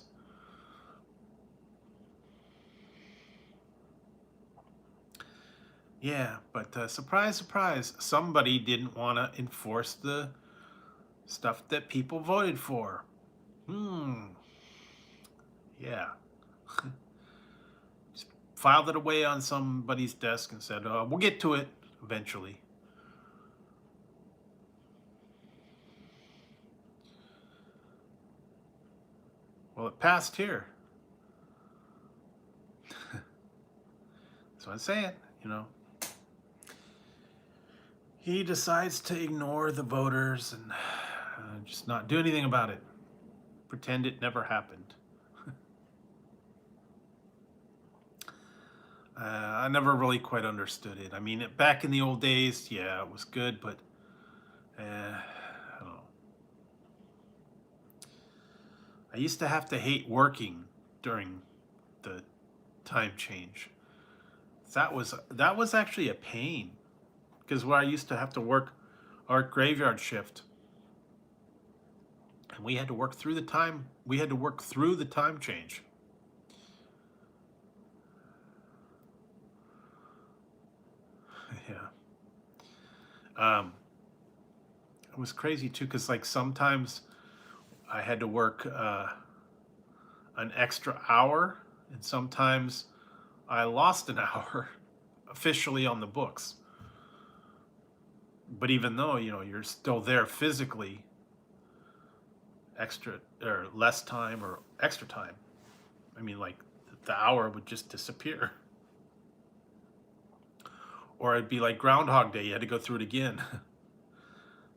Yeah, but surprise, surprise, somebody didn't want to enforce the stuff that people voted for. Yeah. Just filed it away on somebody's desk and said, we'll get to it eventually. Well, it passed here. So I'm saying, he decides to ignore the voters and just not do anything about it. Pretend it never happened. I never really quite understood it. I mean, back in the old days, yeah, it was good, but I don't know. I used to have to hate working during the time change. That was actually a pain because where I used to have to work our graveyard shift, and we had to work through the time. We had to work through the time change. Yeah. Um, it was crazy too because like sometimes I had to work an extra hour, and sometimes I lost an hour officially on the books. But even though you're still there physically, extra or less time or extra time. I mean, like the hour would just disappear, or it'd be like Groundhog Day. You had to go through it again.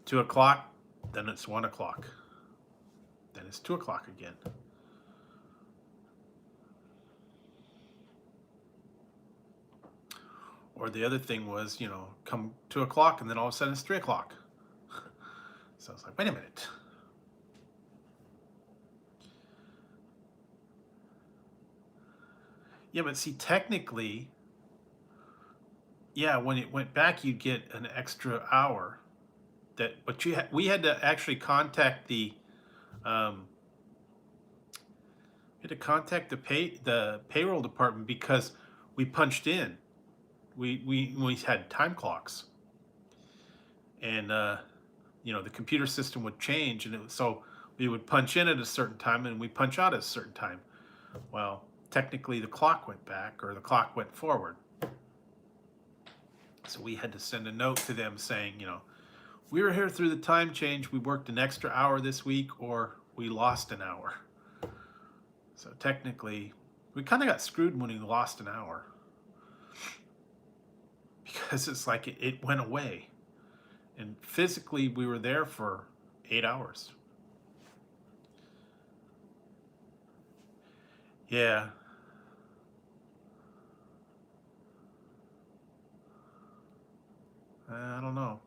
2 o'clock, then it's 1 o'clock, then it's 2 o'clock again. Or the other thing was, come 2 o'clock, and then all of a sudden it's 3 o'clock. So I was like, wait a minute. Yeah, but see, technically, yeah, when it went back, you'd get an extra hour. But we had to actually contact um, the payroll department because we punched in. We had time clocks, and the computer system would change, and so we would punch in at a certain time and we punch out at a certain time. Well, technically the clock went back or the clock went forward, so we had to send a note to them saying, we were here through the time change. We worked an extra hour this week, or we lost an hour. So technically, we kind of got screwed when we lost an hour because it's like it went away. And physically, we were there for 8 hours. Yeah. I don't know.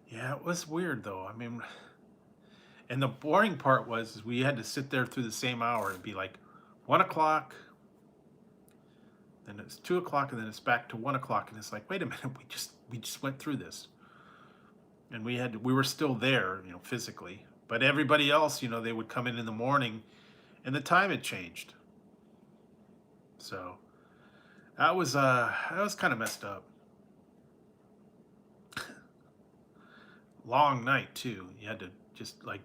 Yeah, it was weird though. I mean, and the boring part was is we had to sit there through the same hour. It'd be like 1 o'clock, then it's 2 o'clock, and then it's back to 1 o'clock, and it's like, wait a minute, we just went through this, and we were still there, physically. But everybody else, they would come in the morning, and the time had changed. So that was kind of messed up. Long night too. You had to just like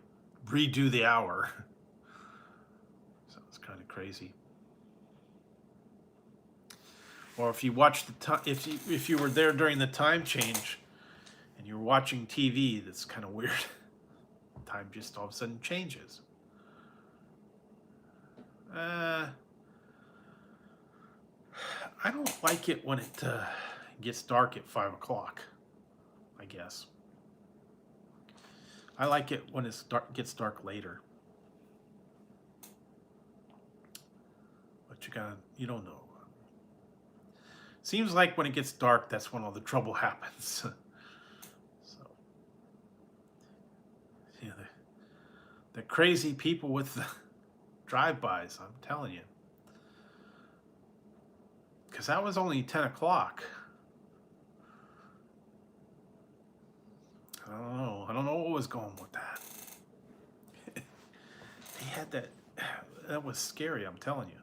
redo the hour. So it's kind of crazy. Or if you watch the time, if you were there during the time change, and you're watching TV, that's kind of weird. Time just all of a sudden changes. I don't like it when it gets dark at 5 o'clock. I guess I like it when gets dark later. But you don't know. Seems like when it gets dark, that's when all the trouble happens. So, yeah, the crazy people with the drive-bys, I'm telling you. Because that was only 10 o'clock. I don't know. I don't know what was going with that. He had that. That was scary, I'm telling you.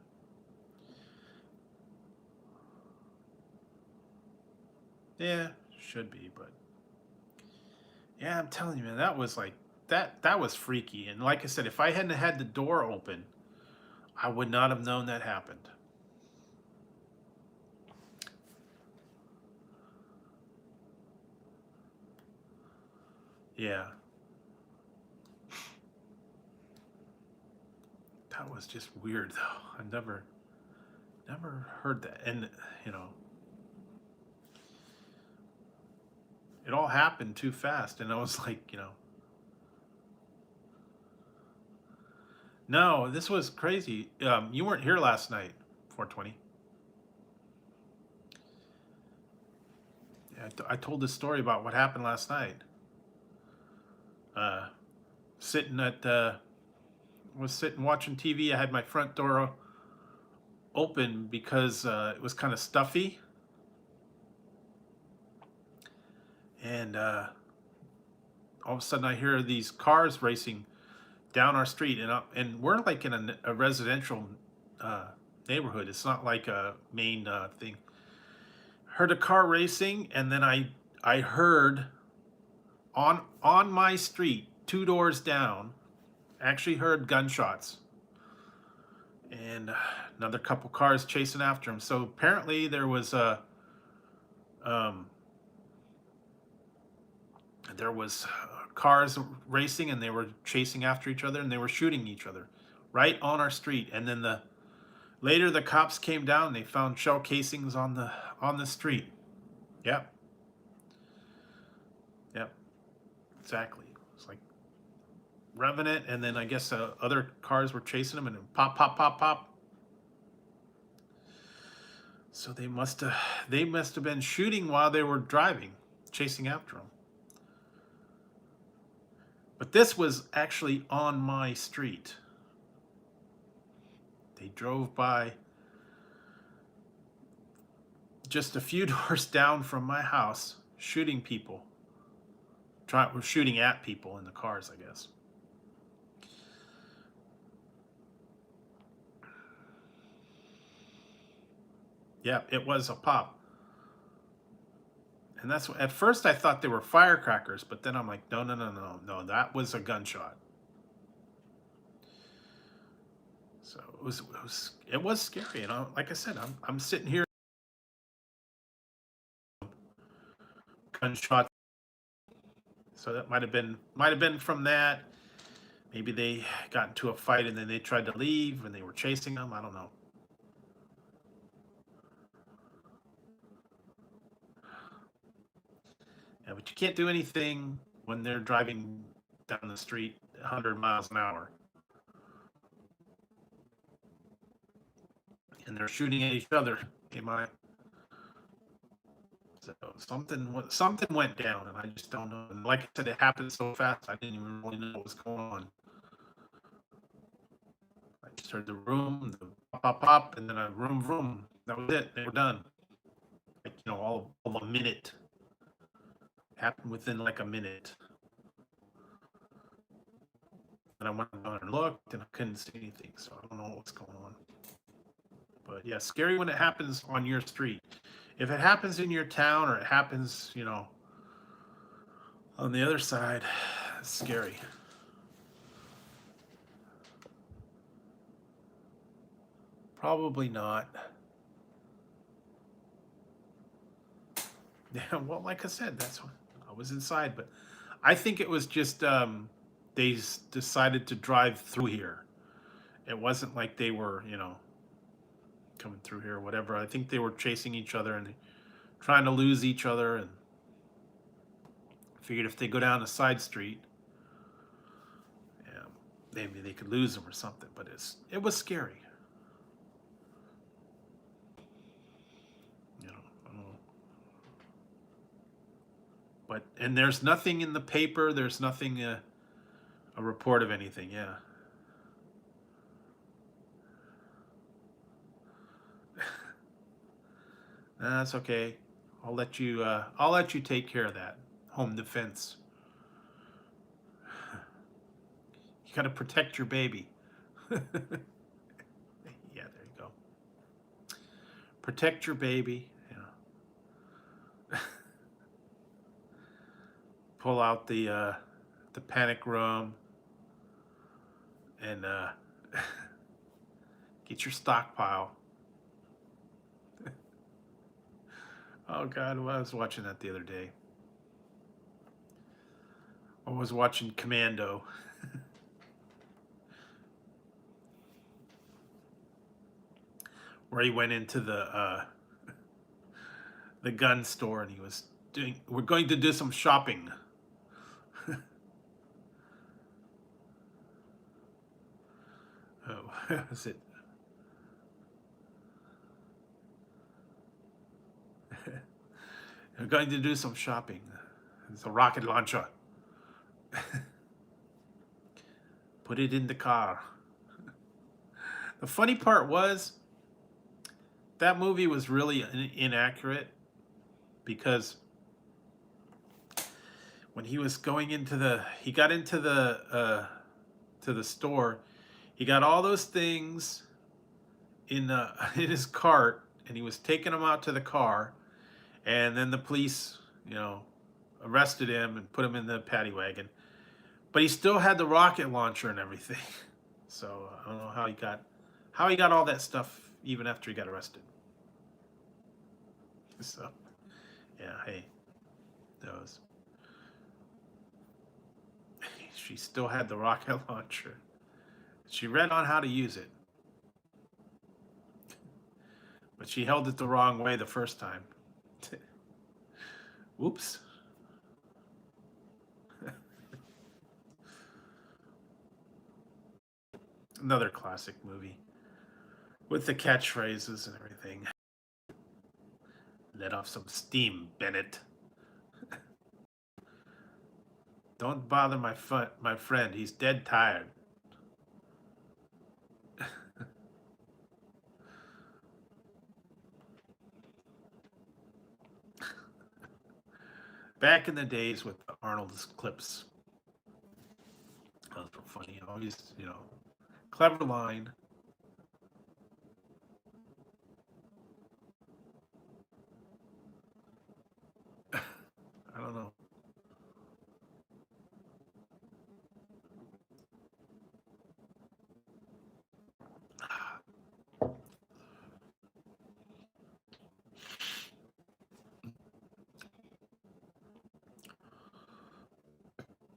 Yeah, should be, but yeah, I'm telling you, man, that was like that was freaky. And like I said, if I hadn't had the door open, I would not have known that happened. Yeah. That was just weird though. I never heard that. And it all happened too fast, and I was like, no, this was crazy. You weren't here last night 420. Yeah, I told this story about what happened last night. Uh, sitting at was sitting watching TV. I had my front door open because it was kind of stuffy, and all of a sudden I hear these cars racing down our street, and we're like in a residential uh, neighborhood. It's not like a main thing. Heard a car racing, and then I heard on my street, two doors down, actually heard gunshots, and another couple cars chasing after him. So apparently um, there was cars racing, and they were chasing after each other, and they were shooting each other right on our street. And then later the cops came down, and they found shell casings on the street. Yep. Yep. Exactly. It's like revving it, and then I guess other cars were chasing them, and then pop, pop, pop, pop. So they must have been shooting while they were driving, chasing after them. But this was actually on my street. They drove by just a few doors down from my house, shooting people. Were shooting at people in the cars, I guess. Yeah, it was a pop. And that's at first I thought they were firecrackers, but then I'm like, no, no, no, no, no, that was a gunshot. So it was scary. You know, like I said, I'm sitting here, gunshots. So that might have been from that. Maybe they got into a fight and then they tried to leave and they were chasing them. I don't know. Yeah, but you can't do anything when they're driving down the street 100 miles an hour and they're shooting at each other. They might. So something went down, and I just don't know. And like I said, it happened so fast, I didn't even really know what was going on. I just heard the room, the pop, pop, pop, and then a vroom, vroom. That was it. They were done. Like, all a minute. Happened within like a minute. And I went down and looked, and I couldn't see anything, so I don't know what's going on. But yeah, scary when it happens on your street. If it happens in your town or it happens, on the other side, it's scary. Probably not. Yeah, well, like I said, that's what I was inside, but I think it was just they decided to drive through here. It wasn't like they were, coming through here or whatever. I think they were chasing each other and trying to lose each other, and figured if they go down a side street, yeah, maybe they could lose them or something. But it was scary. I don't know. And there's nothing in the paper. There's nothing a report of anything. Yeah. Nah, that's okay. I'll let you take care of that. Home defense. You got to protect your baby. Yeah, there you go. Protect your baby. Pull out the panic room and get your stockpile. Oh God, well, I was watching that the other day. I was watching Commando. Where he went into the gun store and he was we're going to do some shopping. Oh, was it? I'm going to do some shopping. It's a rocket launcher. Put it in the car. The funny part was that movie was really inaccurate because when he was going into he got into to the store, he got all those things in in his cart, and he was taking them out to the car, and then the police, you know, arrested him and put him in the paddy wagon. But he still had the rocket launcher and everything. So I don't know how he got all that stuff even after he got arrested. So yeah, hey, those. She still had the rocket launcher. She read on how to use it, but she held it the wrong way the first time. Oops. Another classic movie with the catchphrases and everything. Let off some steam, Bennett. Don't bother my friend. He's dead tired. Back in the days with the Arnold's clips, those were funny. Always, you know, clever line. I don't know.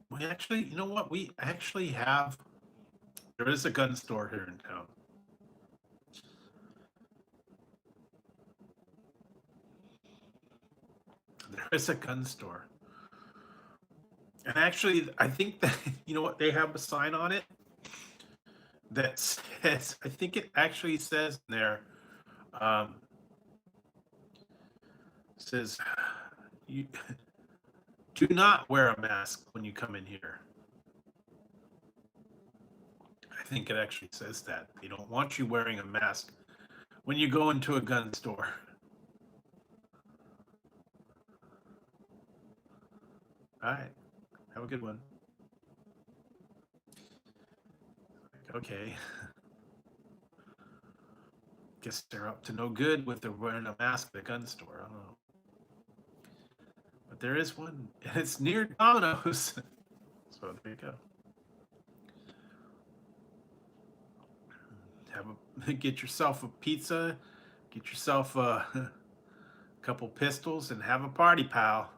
We actually, you know what? We actually have. There is a gun store here in town. There is a gun store. And actually, I think that, you know what? They have a sign on it that says, I think it actually says in there, um, says, you do not wear a mask when you come in here. I think it actually says that. They don't want you wearing a mask when you go into a gun store. All right. Have a good one. Okay. Guess they're up to no good with their wearing a mask at a gun store. I don't know. But there is one, and it's near Domino's. So there you go. Get yourself a pizza, get yourself a couple pistols, and have a party, pal.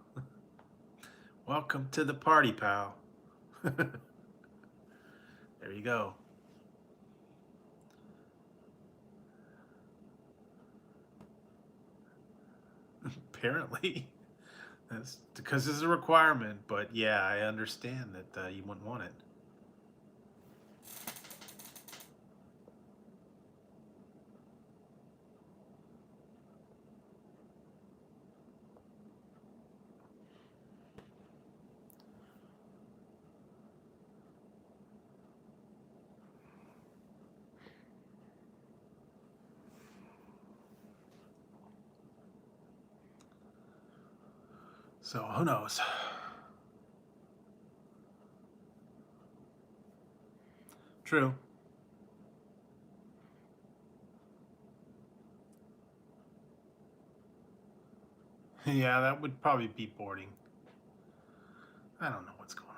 Welcome to the party, pal. There you go. Apparently, that's because it's a requirement. But yeah, I understand that you wouldn't want it. So who knows? True. Yeah, that would probably be boarding. I don't know what's going on.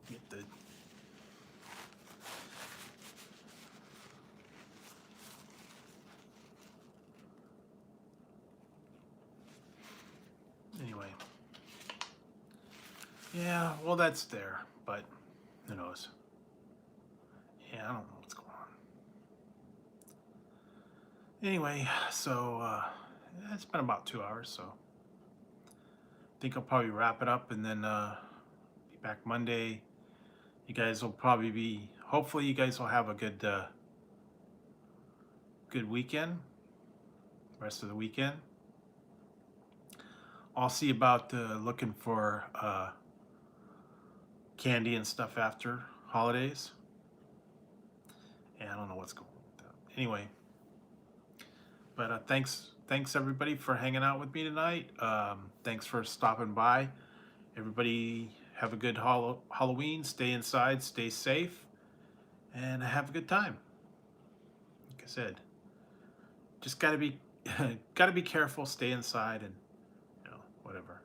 Get the anyway. Yeah, well, that's there, but who knows? Yeah, I don't know what's going on. Anyway, so it's been about 2 hours, so I think I'll probably wrap it up and then be back Monday. You guys will probably be hopefully you guys will have a good good weekend, rest of the weekend. I'll see about looking for candy and stuff after holidays. And I don't know what's going on with that. Anyway, but thanks everybody for hanging out with me tonight. Thanks for stopping by. Everybody have a good Halloween. Stay inside, stay safe, and have a good time. Like I said, just gotta be careful. Stay inside, and whatever.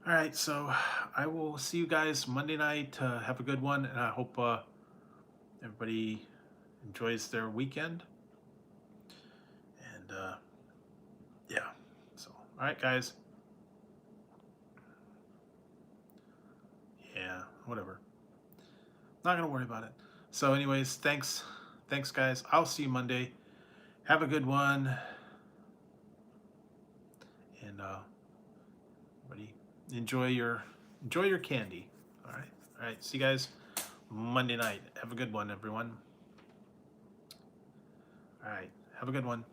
All right, so I will see you guys Monday night. Have a good one, and I hope everybody enjoys their weekend. And yeah, so all right, guys. Yeah, whatever. Not gonna worry about it. So, anyways, thanks, guys. I'll see you Monday. Have a good one, and everybody enjoy your candy. All right. See you guys Monday night. Have a good one, everyone. All right, have a good one.